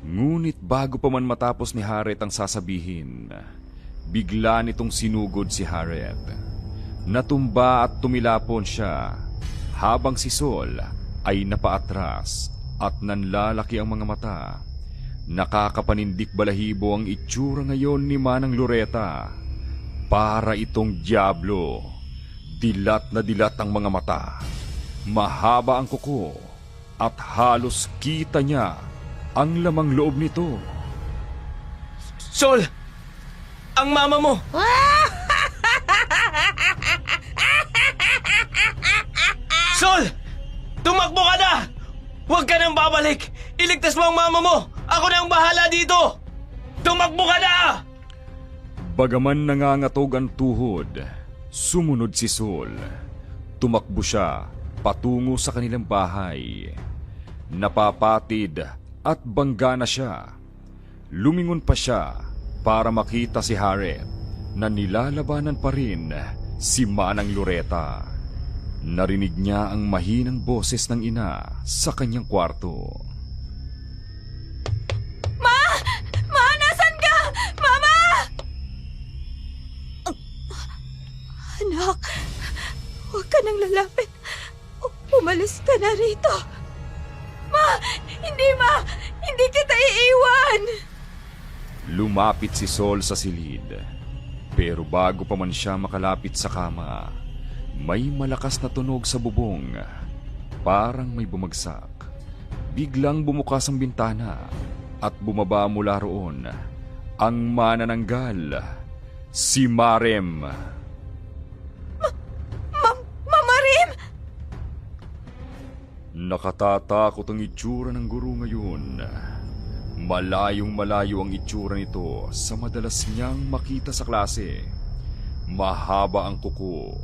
Ngunit bago pa man matapos ni Harriet ang sasabihin, bigla nitong sinugod si Harriet. Natumba at tumilapon siya habang si Sol ay napaatras at nanlalaki ang mga mata. Nakakapanindik balahibo ang itsura ngayon ni Manang Loretta. Para itong diablo. Dilat na dilat ang mga mata. Mahaba ang kuko at halos kita niya ang lamang loob nito. Sol! Ang mama mo! Sol! Tumakbo ka na! Huwag ka nang babalik! Iligtas mo ang mama mo! Ako na ang bahala dito! Tumakbo ka na! Bagaman nangangatog ang tuhod, sumunod si Sol. Tumakbo siya patungo sa kanilang bahay. Napapatid at bangga na siya. Lumingon pa siya para makita si Harriet na nilalabanan pa rin si Manang Loretta. Narinig niya ang mahinang boses ng ina sa kanyang kwarto. Ma! Ma, nasan ka? Mama! Anak, huwag ka nang lalapit. Umalis ka na rito. Ma! Hindi kita iiwan! Lumapit si Sol sa silid. Pero bago pa man siya makalapit sa kama, may malakas na tunog sa bubong. Parang may bumagsak. Biglang bumukas ang bintana at bumaba mula roon ang manananggal, si Marem. Mama Rim! Nakatatakot ang itsura ng guro ngayon. Malayong malayo ang itsura nito sa madalas niyang makita sa klase. Mahaba ang kuko.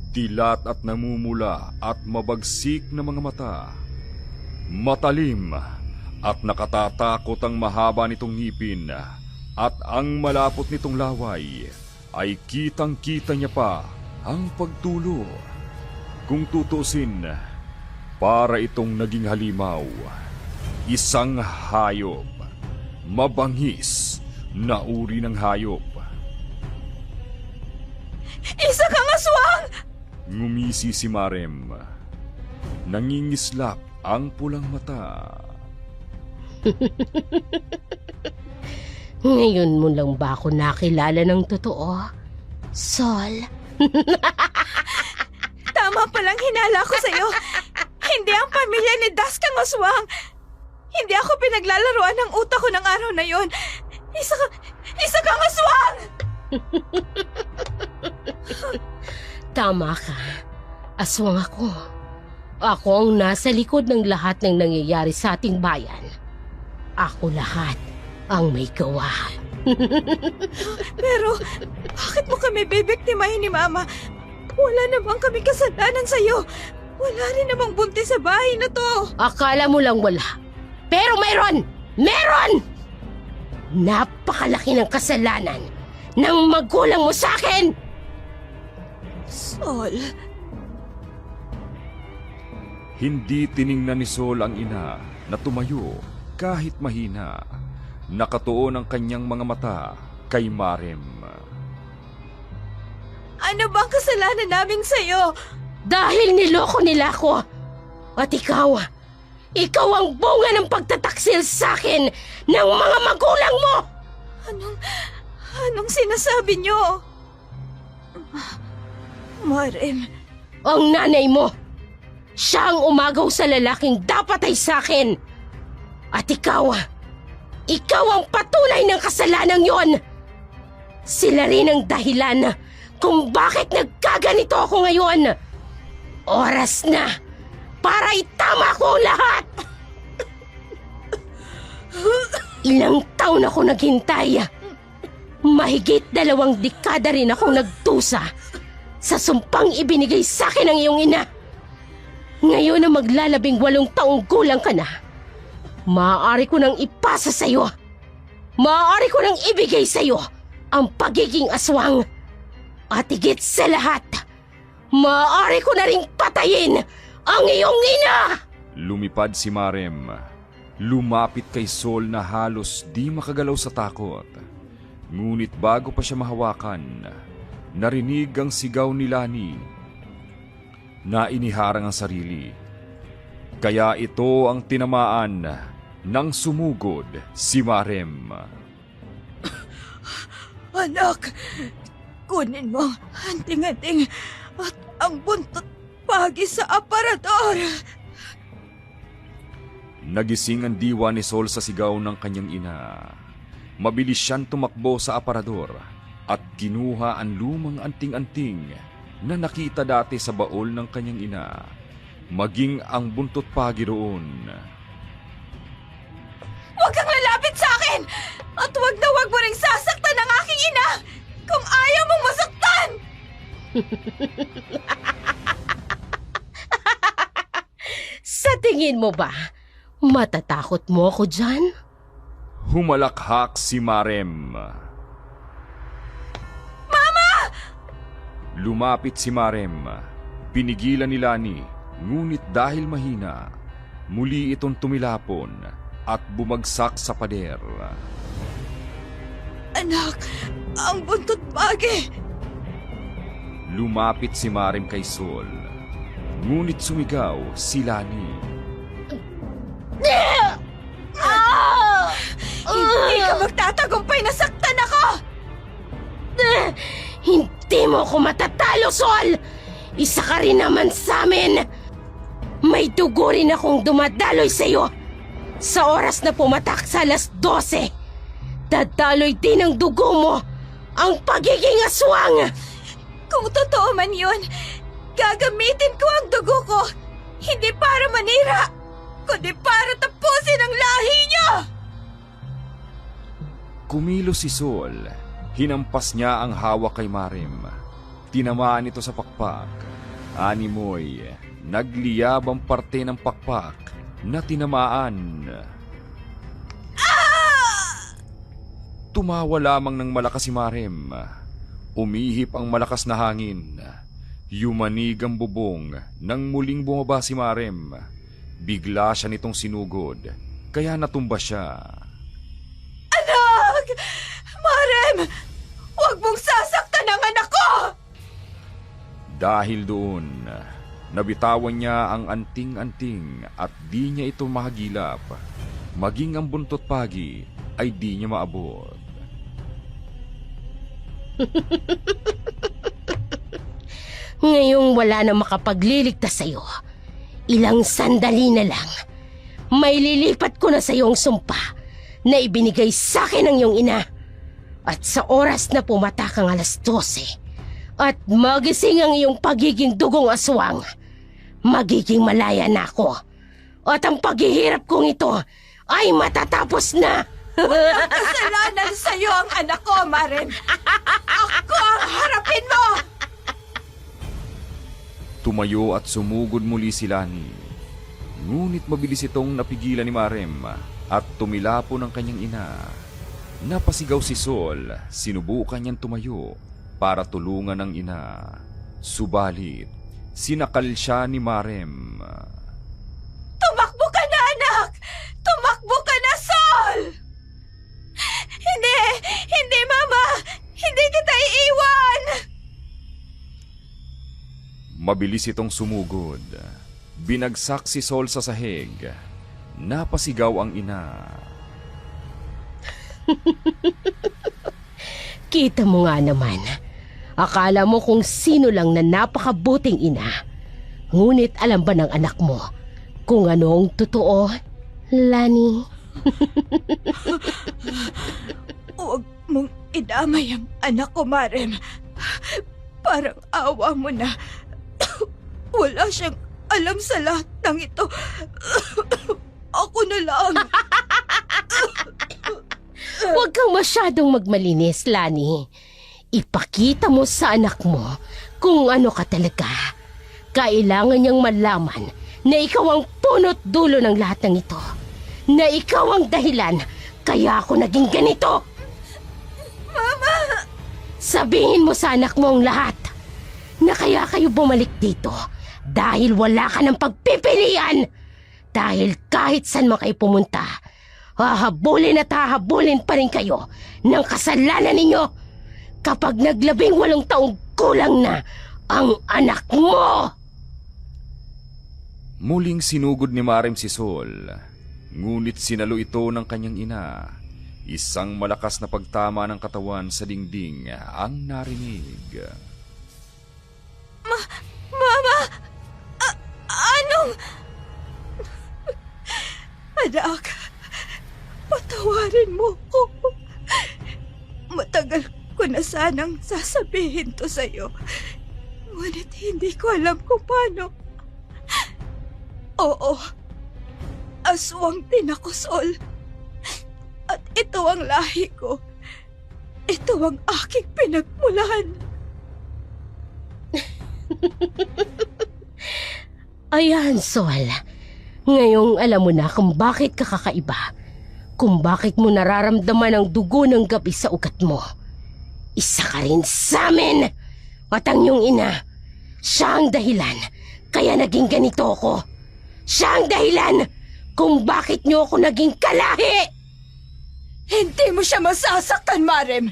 Dilat at namumula at mabagsik na mga mata. Matalim at nakatatakot ang mahaba nitong ngipin at ang malapot nitong laway ay kitang-kita niya pa ang pagtulo. Kung tutusin, para itong naging halimaw. Isang hayop. Mabangis na uri ng hayop. Isa kang aswang! Ngumisi si Marem. Nangingislap ang pulang mata. Ngayon mo lang ba ako nakilala ng totoo? Sol? Tama palang hinala ko sa'yo. Hindi ang pamilya ni Das kang aswang. Hindi ako pinaglalaruan ng utak ko ng araw na yon. Isa kang aswang! Tama ka. Aswang ako. Ako ang nasa likod ng lahat ng nangyayari sa ating bayan. Ako lahat ang may gawa. Pero, bakit mo kami bibiktimahin ni Mama? Wala namang kami kasalanan sa'yo. Wala rin namang buntis sa bahay na to. Akala mo lang wala. Pero mayroon! Meron! Napakalaki ng kasalanan ng magulang mo sa akin! Sol, Hindi tiningnan ni Sol ang ina na tumayo kahit mahina. Nakatuon ang kanyang mga mata kay Marem. ano bang kasalanan namin sa'yo? Dahil niloko nila ako. At ikaw ang bunga ng pagtataksil sa akin ng mga magulang mo! Anong sinasabi niyo? Marem, Ang nanay mo, siya ang umagaw sa lalaking dapat ay sa akin. At ikaw ang patunay ng kasalanan yon. Sila rin ang dahilan kung bakit nagkaganito ako ngayon. Oras na para itama ko ang lahat. Ilang taon ako naghintay. Mahigit 2 dekada rin akong nagdusa sa sumpang ibinigay sa akin ng iyong ina. Ngayon na maglalabing 8 taong gulang ka na, maaari ko nang ipasa sa'yo. Maaari ko nang ibigay sa'yo ang pagiging aswang. At higit sa lahat, maaari ko na ring patayin ang iyong ina! Lumipad si Marem. Lumapit kay Sol na halos di makagalaw sa takot. Ngunit bago pa siya mahawakan, narinig ang sigaw ni Lani na iniharang ang sarili. Kaya ito ang tinamaan nang sumugod si Marem. anak, kunin mo ang tingating at ang buntot pagi sa aparador. Nagising ang diwa ni Sol sa sigaw ng kanyang ina. Mabilis siyang tumakbo sa aparador at kinuha ang lumang anting-anting na nakita dati sa baol ng kanyang ina, maging ang buntot pagi roon. Huwag kang lalapit sa akin! At huwag na huwag mo ring sasaktan ang aking ina! Kung ayaw mong masaktan! Sa tingin mo ba, matatakot mo ako dyan? Humalakhak si Marem. Mama! Lumapit si Marem. Pinigilan ni Lani, ngunit dahil mahina, muli itong tumilapon at bumagsak sa pader. Anak, ang buntot pagi! Lumapit si Marem kay Sol, ngunit sumigaw si Lani. Hindi ka magtatagumpay na saktan ako! Hindi mo ako matatalo, Sol! Isa ka rin naman sa amin! May dugo rin akong dumadaloy sa'yo. Sa oras na pumatak sa 12:00, dadaloy din ang dugo mo ang pagiging aswang! Kung totoo man yun, gagamitin ko ang dugo ko, hindi para manira, kundi para tapusin ang lahi niyo! Kumilos si Sol. Hinampas niya ang hawak kay Marem. Tinamaan ito sa pakpak Animoy, nagliyab ang parte ng pakpak na tinamaan. Tumawa lamang ng malakas si Marem. Umihip ang malakas na hangin. Yumanig ang bubong nang muling bumaba si Marem. Bigla siya nitong sinugod, kaya natumba siya. Anak! Marem! Huwag mong sasaktan ang anak ko! Dahil doon, nabitawan niya ang anting-anting at di niya ito mahagilap. Maging ang buntot pagi ay di niya maabot. Ngayong wala na makapagliligtas sa'yo, ilang sandali na lang, may lilipat ko na sa'yo ang sumpa na ibinigay sa'kin ng iyong ina. At sa oras na pumatak ang 12:00 at magising ang iyong pagiging dugong aswang, magiging malaya na ako. At ang paghihirap kong ito ay matatapos na. Kasalanan sa'yo ang anak ko, Marem! Ako ang harapin mo! Tumayo at sumugod muli si Lani. Ngunit mabilis itong napigilan ni Marem at tumilapo ng kanyang ina. Napasigaw si Sol, sinubukan niyang tumayo para tulungan ang ina. Subalit, sinakal siya ni Marem. Tumakbo ka na, anak! Tumakbo ka na, Sol! Hindi! Hindi, Mama! Hindi kita iiwan! Mabilis itong sumugod. Binagsak si Sol sa sahig. Napasigaw ang ina. Kita mo nga naman, akala mo kung sino lang na napakabuting ina. Ngunit alam ba ng anak mo kung ano ang totoo, Lani? Huwag mong idamay ang anak ko, Marem. Parang awa mo na. Wala siyang alam sa lahat ng ito. Ako na lang. Huwag kang masyadong magmalinis, Lani. Ipakita mo sa anak mo kung ano ka talaga. Kailangan niyang malaman na ikaw ang punot dulo ng lahat ng ito. Na ikaw ang dahilan kaya ako naging ganito. Mama! Sabihin mo sa anak mo ang lahat na kaya kayo bumalik dito dahil wala ka ng pagpipilian. Dahil kahit saan man kayo pumunta, hahabulin at hahabulin pa rin kayo ng kasalanan ninyo kapag 18 taong kulang na ang anak mo. Muling sinugod ni Marem si Sol. Ngunit sinalo ito ng kanyang ina. Isang malakas na pagtama ng katawan sa dingding ang narinig. Mama! Anong... Anak, patawarin mo ko. Matagal ko na sanang sasabihin to sa'yo. Ngunit hindi ko alam kung paano. Oo, aswang din ako, Sol. At ito ang lahi ko. Ito ang aking pinagmulan. Ayan, Sol. Ngayong alam mo na kung bakit ka kakaiba. Kung bakit mo nararamdaman ang dugo ng gabi sa ugat mo. Isa ka rin sa amin. At ang iyong ina, siya ang dahilan kaya naging ganito ako. Siya ang dahilan kung bakit niyo ako naging kalahi. Hindi mo siya masasaktan, Marem.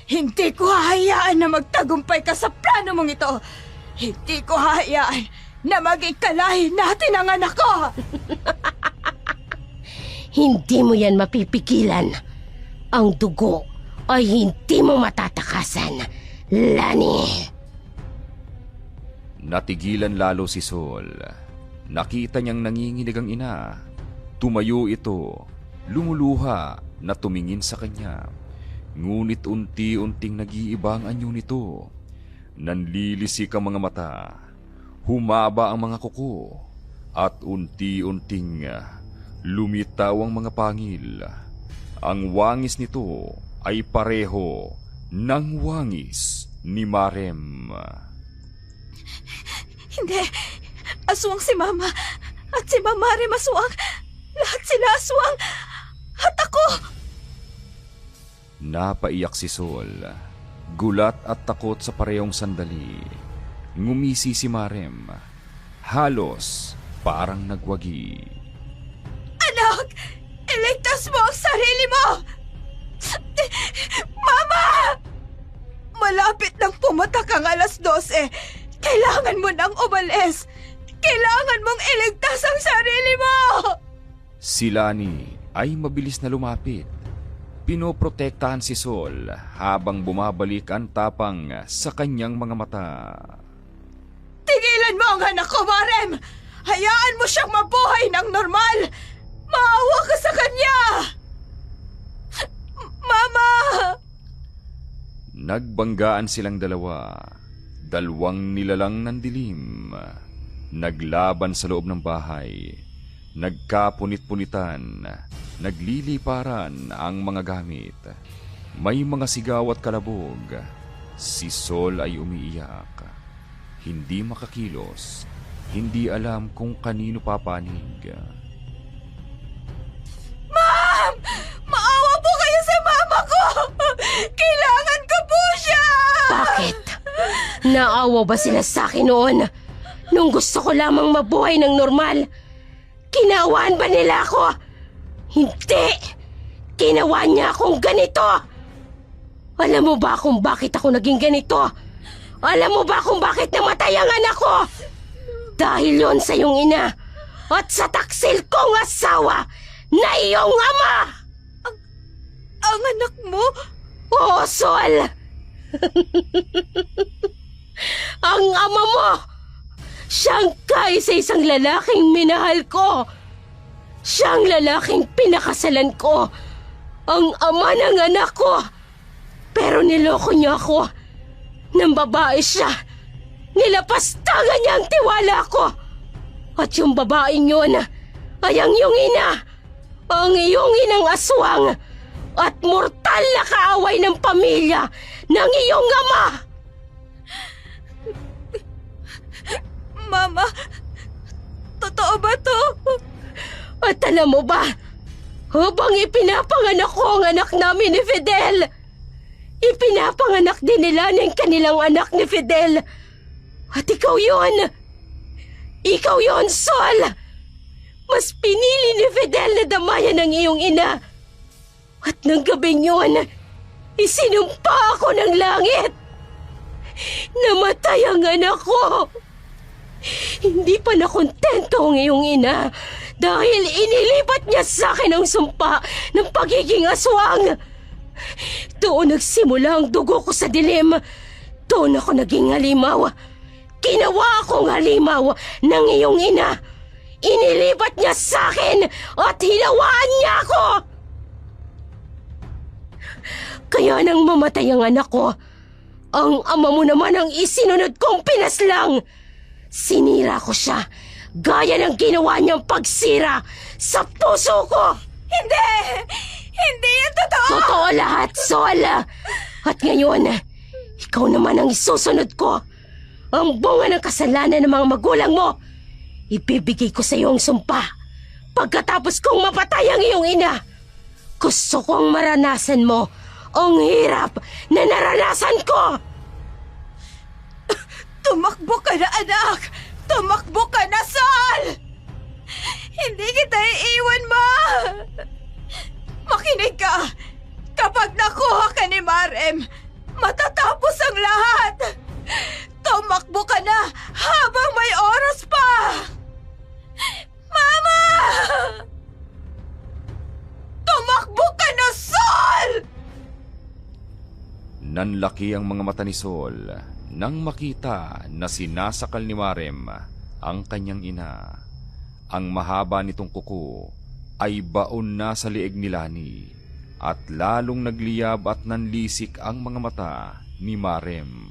Hindi ko hahayaan na magtagumpay ka sa plano mong ito. Hindi ko hahayaan na maging kalahi natin ang anak ko. Hindi mo yan mapipigilan. Ang dugo ay hindi mo matatakasan, Lani. Natigilan lalo si Sol. Nakita niyang nanginginig ang ina. Tumayo ito, lumuluha na tumingin sa kanya. Ngunit unti-unting nag-iiba ang anyo nito. Nanlilisik ang mga mata. Humaba ang mga kuko. At unti-unting lumitaw ang mga pangil. Ang wangis nito ay pareho ng wangis ni Marem. Hindi. Aswang si Mama. At si Mama rin aswang. Lahat sila aswang. At ako. Napaiyak si Sol. Gulat at takot sa parehong sandali. Ngumisi si Marem. Halos parang nagwagi. Anak! Iligtas mo ang sarili mo! Mama! Malapit nang pumatak ang alas 12. Kailangan mo nang umalis. Kailangan mong iligtas ang sarili mo! Si Lani ay mabilis na lumapit. Pinoprotektahan si Sol habang bumabalik ang tapang sa kanyang mga mata. Tigilan mo ang anak ko, Marem! Hayaan mo siyang mabuhay ng normal! Maawa ka sa kanya! Mama! Nagbanggaan silang dalawa. Dalawang nilalang ng dilim. Naglaban sa loob ng bahay. Nagkapunit-punitan. Nagliliparan ang mga gamit. May mga sigaw at kalabog. Si Sol ay umiiyak. Hindi makakilos. Hindi alam kung kanino papanig. Ma'am! Maawa po kayo sa mama ko! Kailangan ko po siya! Bakit? Naawa ba sila sa akin noon? Nung gusto ko lamang mabuhay ng normal, kinawaan ba nila ako? Hindi! Ginawa niya akong ganito! Alam mo ba kung bakit ako naging ganito? Alam mo ba kung bakit namatay ang anak ko? Dahil yon sa iyong ina at sa taksil kong asawa na iyong ama! Ang anak mo? Oo, Sol! Ang ama mo! Siyang kaisa-isang lalaking minahal ko! Siyang lalaking pinakasalan ko! Ang ama ng anak ko! Pero niloko niya ako. Nang babae siya, nilapastangan niya ang tiwala ko. At yung babaeng yun ay ang iyong ina, ang iyong inang aswang, at mortal na kaaway ng pamilya ng iyong ama. Mama, totoo ba to? At alam mo ba, habang ipinapanganak ko ang anak namin ni Fidel, ipinapanganak din nila ng kanilang anak ni Fidel. At ikaw yun! Ikaw yun, Sol! Mas pinili ni Fidel na damayan ng iyong ina. At ng gabing yun, isinumpa ako ng langit. Namatay ang anak ko. Hindi pa nakontento ang iyong ina dahil inilipat niya sa akin ang sumpa ng pagiging aswang. Doon nagsimula ang dugo ko sa dilim. Doon ako naging halimaw. Ginawa akong halimaw ng iyong ina. Inilipat niya sa akin at hinawaan niya ako. Kaya nang mamatay ang anak ko, ang ama mo naman ang isinunod kong pinaslang. Sinira ko siya, gaya ng ginawa niyang pagsira sa puso ko. Hindi! Hindi yan totoo! Totoo lahat, Sol. At ngayon, ikaw naman ang isusunod ko. Ang bunga ng kasalanan ng mga magulang mo, ibibigay ko sa iyo ang sumpa. Pagkatapos kong mapatay ang iyong ina, gusto kong maranasan mo ang hirap na naranasan ko. Tumakbo ka na, anak! Tumakbo ka na, Sol! Hindi kita iiwan, Ma! Makinig ka! Kapag nakuha ka ni Marem, matatapos ang lahat! Tumakbo ka na habang may oras pa! Mama! Tumakbo ka na, Sol! Nanlaki ang mga mata ni Sol nang makita na sinasakal ni Marem ang kanyang ina. Ang mahaba nitong kuko ay baon na sa lieg ni Lani at lalong nagliyab at nanlisik ang mga mata ni Marem.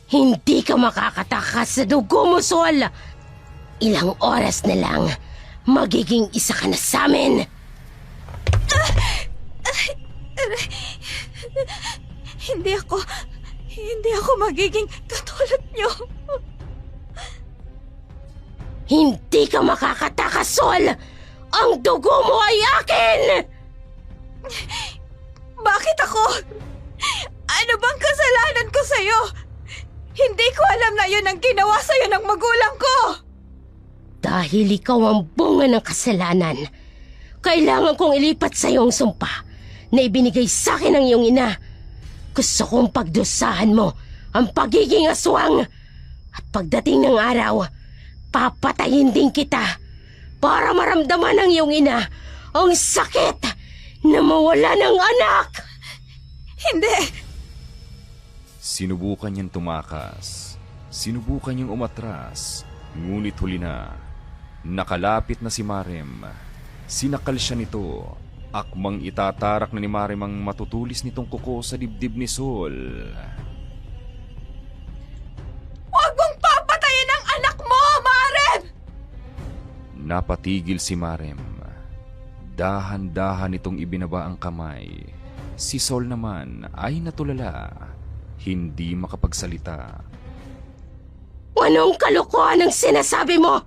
Hindi ka makakatakas sa dugo mo, Sol. Ilang oras na lang, magiging isa ka na sa amin. Hindi ako ako magiging katulad niyo. Hindi ka makakatakas, Sol! Ang dugo mo ay akin! Bakit ako? Ano bang kasalanan ko sa'yo? Hindi ko alam na yun ang ginawa sa'yo ng magulang ko! Dahil ikaw ang bunga ng kasalanan, kailangan kong ilipat sa iyo ang sumpa na ibinigay sa akin ng iyong ina. Gusto kong pagdusahan mo ang pagiging aswang. At pagdating ng araw, papatayin din kita para maramdaman ng iyong ina ang sakit na mawala ng anak. Hindi! Sinubukan niyang tumakas. Sinubukan niyang umatras. Ngunit huli na. Nakalapit na si Marem. Sinakal siya nito. Akmang itatarak na ni Marem ang matutulis nitong kuko sa dibdib ni Sol. Huwag mong papatayin ang anak mo, Marem! Napatigil si Marem. Dahan-dahan itong ibinaba ang kamay. Si Sol naman ay natulala. Hindi makapagsalita. Anong kalokohan ang sinasabi mo?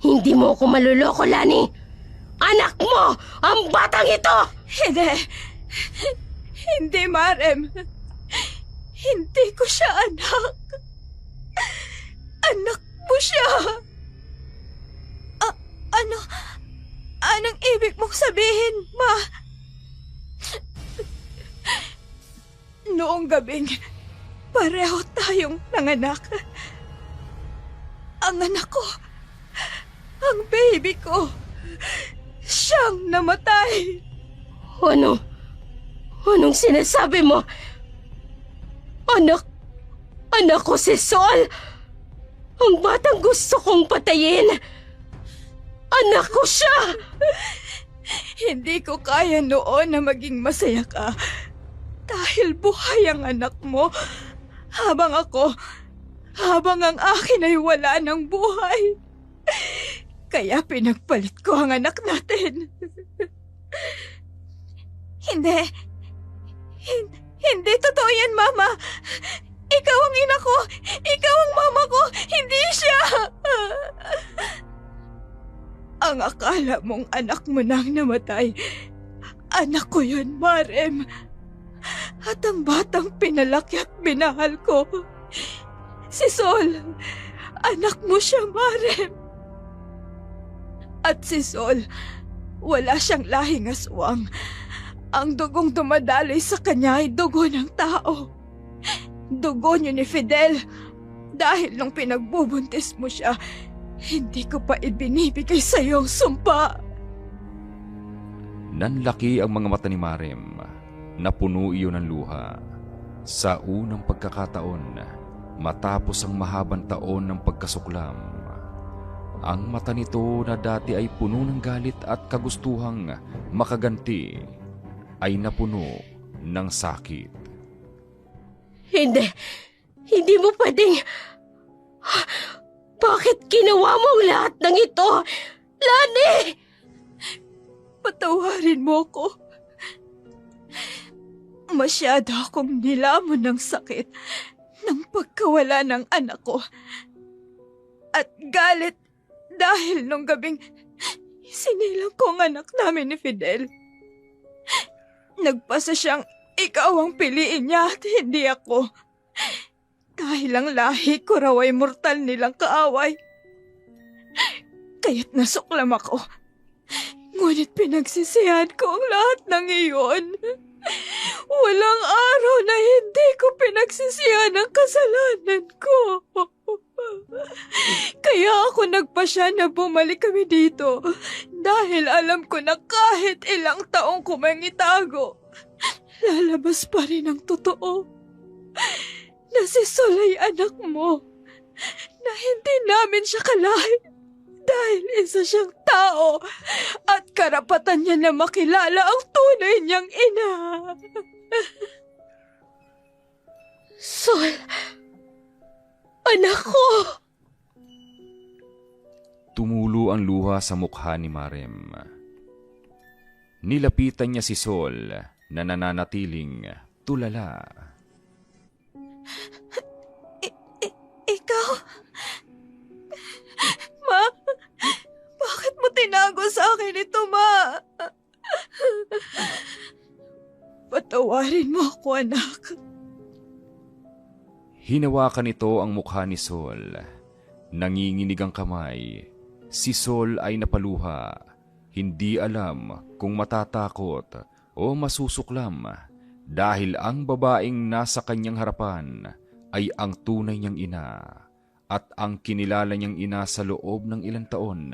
Hindi mo ako maluloko, Lani. Anak mo ang batang ito! Hindi! Hindi, Marem. Hindi ko siya anak. Anak mo siya. Anong ibig mong sabihin, Ma? Noong gabing, pareho tayong nanganak. Ang anak ko, ang baby ko, siyang namatay. Anong sinasabi mo? Anak ko si Sol. Ang batang gusto kong patayin. Anak ko siya. Hindi ko kaya noon na maging masaya ka. Dahil buhay ang anak mo. Habang ang akin ay wala ng buhay. Kaya pinagpalit ko ang anak natin. Hindi totoo yan, Mama. Ikaw ang ina ko. Ikaw ang mama ko. Hindi siya. Ang akala mong anak mo nang namatay, anak ko yun, Marem. At ang batang pinalaki at minahal ko, si Sol, anak mo siya, Marem. At si Sol, wala siyang lahing aswang. Ang dugong dumadaloy sa kanya ay dugo ng tao. Dugo niyo ni Fidel. Dahil nung pinagbubuntis mo siya, hindi ko pa ibinibigay sa iyo ang sumpa. Nanlaki ang mga mata ni Marem. Napuno iyon ng luha. Sa unang pagkakataon, matapos ang mahabang taon ng pagkasuklam, ang mata nito na dati ay puno ng galit at kagustuhang makaganti ay napuno ng sakit. Hindi mo pwedeng... Bakit ginawa mo ang lahat ng ito? Lani! Patawarin mo ko. Masyado akong nilamon ng sakit ng pagkawala ng anak ko. At galit dahil nung gabing sinilang ko ang anak namin ni Fidel. Nagpasa siyang ikaw ang piliin niya at hindi ako. Dahil ang lahi ko raw ay mortal nilang kaaway. Kaya't nasuklam ako. Ngunit pinagsisihan ko ang lahat ng iyon. Walang araw na hindi ko pinagsisihan ang kasalanan ko. Kaya ako nagpasya na bumalik kami dito. Dahil alam ko na kahit ilang taong ko mang itago, lalabas pa rin ang totoo. Na si Sol ay anak mo. Na hindi namin siya kalahi. Dahil isa siyang tao. At karapatan niya na makilala ang tunay niyang ina. Sol, anak ko! Tumulo ang luha sa mukha ni Marem. Nilapitan niya si Sol na nananatiling tulala. Ikaw? Ma, bakit mo tinago sa akin ito, Ma? Patawarin mo ako, anak. Hinawakan nito ang mukha ni Sol. Nanginginig ang kamay. Si Sol ay napaluha. Hindi alam kung matatakot o masusuklam dahil ang babaeng nasa kanyang harapan ay ang tunay niyang ina at ang kinilala niyang ina sa loob ng ilang taon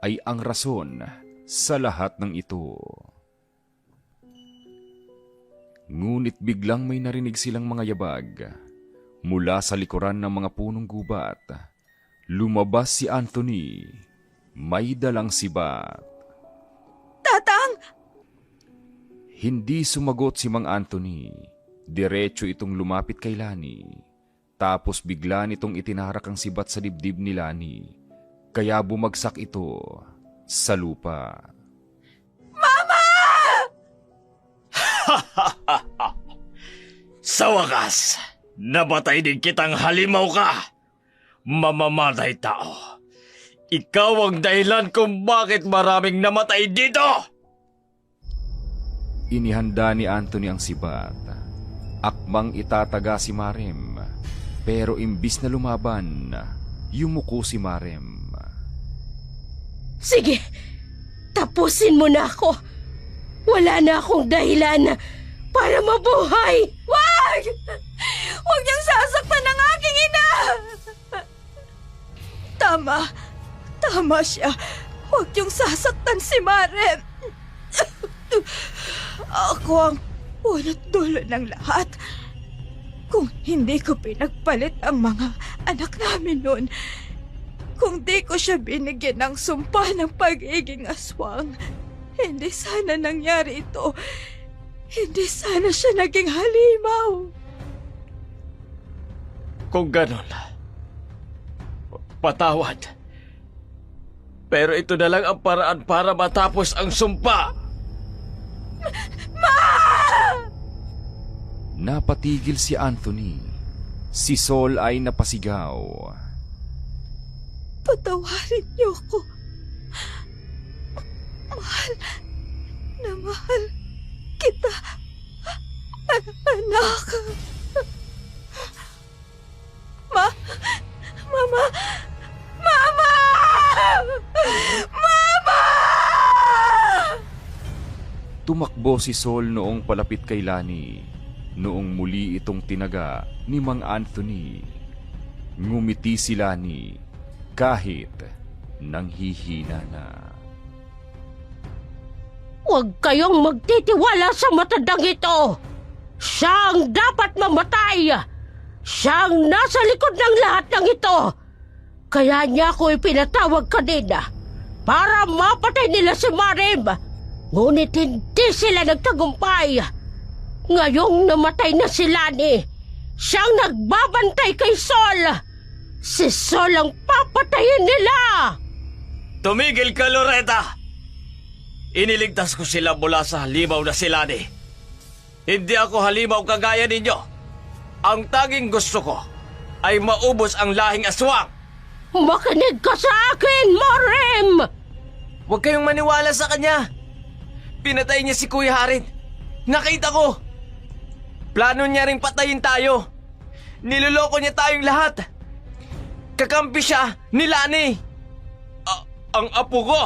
ay ang rason sa lahat ng ito. Ngunit biglang may narinig silang mga yabag. Mula sa likuran ng mga punong gubat, lumabas si Anthony. May dalang sibat. Tatang! Hindi sumagot si Mang Anthony. Diretso itong lumapit kay Lani. Tapos bigla nitong itinarak ang sibat sa dibdib ni Lani. Kaya bumagsak ito sa lupa. Sa wakas, nabatay din kitang halimaw ka. Mamamatay tao. Ikaw ang dahilan kung bakit maraming namatay dito. Inihanda ni Anthony ang sibat. Akmang itataga si Marem. Pero imbis na lumaban, yumuko si Marem. Sige, tapusin mo na ako. Wala na akong dahilan para mabuhay. Wag! Huwag niyang sasaktan ang aking ina! Tama siya. Huwag niyong sasaktan si Maren. Ako ang punot dulo ng lahat. Kung hindi ko pinagpalit ang mga anak namin noon, kung di ko siya binigyan ng sumpa ng pagiging aswang, hindi sana nangyari ito. Hindi sana siya naging halimaw. Kung ganon, patawad. Pero ito na lang ang paraan para matapos ang sumpa. Napatigil si Anthony. Si Sol ay napasigaw. Patawarin niyo ko. Mahal kita, anak. Mama! Tumakbo si Sol noong palapit kay Lani. Noong muli itong tinaga ni Mang Anthony. Ngumiti si Lani kahit nanghihina na. Huwag kayong magtitiwala sa matandang ito. Siya ang dapat mamatay. Siya ang nasa likod ng lahat ng ito. Kaya niya ako ipinatawag kanina para mapatay nila si Marem. Ngunit hindi sila nagtagumpay. Ngayong namatay na si Lani, siyang nagbabantay kay Sol. Si Sol ang papatayin nila. Tumigil ka, Loretta! Iniligtas ko sila mula sa halimaw na si Lani. Hindi ako halimaw kagaya ninyo. Ang tanging gusto ko ay maubos ang lahing aswang. Makinig ka sa akin, Marem! Huwag kayong maniwala sa kanya. Pinatay niya si Kuya Harit. Nakita ko. Plano niya ring patayin tayo. Niloloko niya tayong lahat. Kakampi siya ni Lani. Ang apo ko!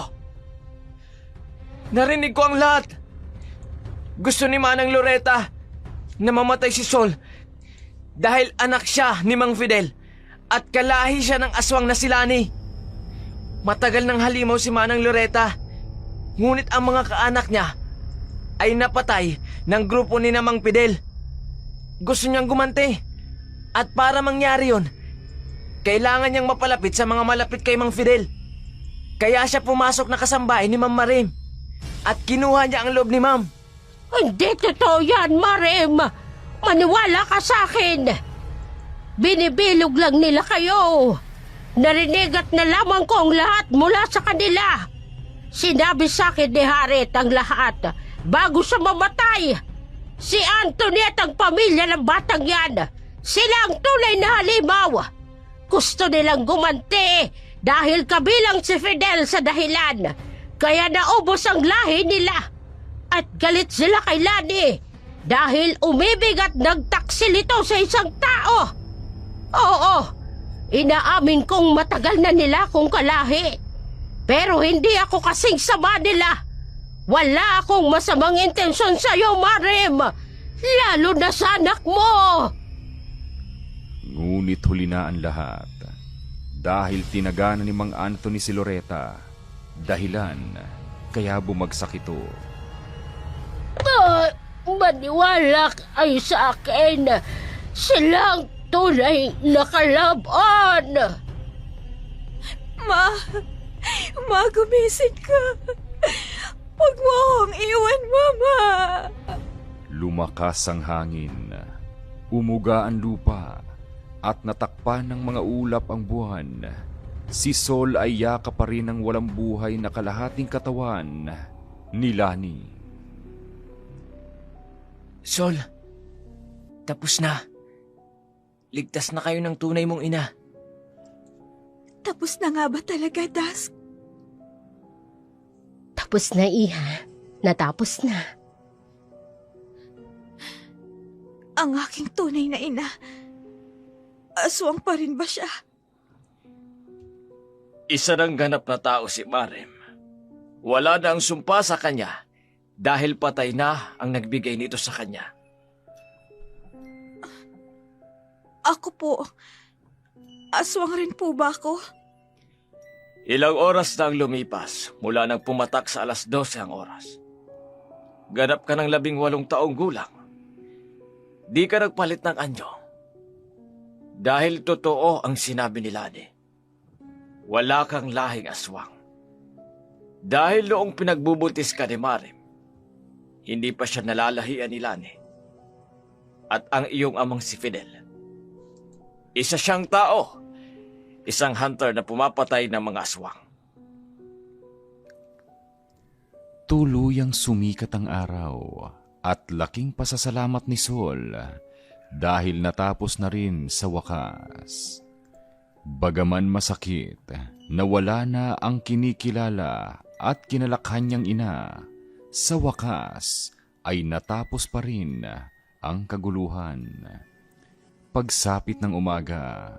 Narinig ko ang lahat. Gusto ni Manang Loretta na mamatay si Sol dahil anak siya ni Mang Fidel at kalahi siya ng aswang na si Lani. Matagal nang halimaw si Manang Loretta, ngunit ang mga kaanak niya ay napatay ng grupo ni Mang Fidel. Gusto niyang gumanti at para mangyari yon, kailangan niyang mapalapit sa mga malapit kay Mang Fidel. Kaya siya pumasok na kasambahay ni Ma'am Marem at kinuha niya ang loob ni Ma'am. Hindi totoo yan, Marem. Maniwala ka sa akin. Binibilog lang nila kayo. Narinig at nalaman ko ang lahat mula sa kanila. Sinabi sa akin ni Harit ang lahat bago siya mamatay. Si Anthony at ang pamilya ng batang yan, sila ang tunay na halimaw. Gusto nilang gumanti dahil kabilang si Fidel sa dahilan. Kaya naubos ang lahi nila. At galit sila kay Lani dahil umibig at nagtaksil ito sa isang tao. Oo, inaamin kong matagal na nila kung kalahi. Pero hindi ako kasing sama nila. Wala akong masamang intensyon sa'yo, Marem. Lalo na sa anak mo. Ngunit huli na ang lahat dahil tinagana ni Mang Anthony si Loretta. Dahilan kaya bumagsak ito. Maniwala ay sa akin. Silang tunay na kalaban. Ma, gumising ka. Huwag mo akong iwan, Mama. Lumakas ang hangin, umuga ang lupa, at natakpan ng mga ulap ang buwan. Si Sol ay yakap pa rin ang walang buhay na kalahating katawan ni Lani. Sol, tapos na. Ligtas na kayo ng tunay mong ina. Tapos na nga ba talaga, Dusk? Tapos na, Iha. Natapos na. Ang aking tunay na ina. Aswang pa rin ba siya? Isa ng ganap na tao si Marem. Wala na ang sumpa sa kanya dahil patay na ang nagbigay nito sa kanya. Ako po. Aswang rin po ba ako? Ilang oras na ang lumipas mula nang pumatak sa 12:00 ang oras. Ganap ka ng 18 taong gulang. Di ka nagpalit ng anyo. Dahil totoo ang sinabi ni Lani. Wala kang lahing aswang. Dahil noong pinagbubuntis ka ni Marem, hindi pa siya nalalahian ni Lani. At ang iyong amang si Fidel. Isa siyang tao. Isang hunter na pumapatay ng mga aswang. Tuluyang sumikat ang araw at laking pasasalamat ni Sol dahil natapos na rin sa wakas. Bagaman masakit, nawala na ang kinikilala at kinalakhan niyang ina. Sa wakas ay natapos pa rin ang kaguluhan. Pagsapit ng umaga,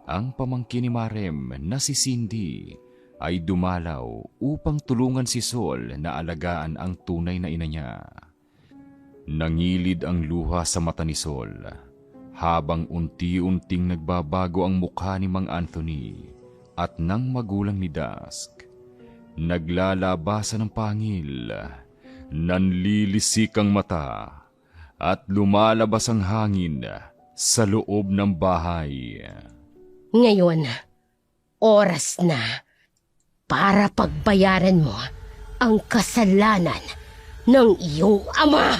ang pamangkin ni Marem na si Cindy ay dumalaw upang tulungan si Sol na alagaan ang tunay na ina niya. Nangilid ang luha sa mata ni Sol habang unti-unting nagbabago ang mukha ni Mang Anthony at ng magulang ni Dusk. Naglalabasan ng pangil, nanlilisik ang mata at lumalabas ang hangin sa loob ng bahay. Ngayon, oras na para pagbayaran mo ang kasalanan ng iyong ama.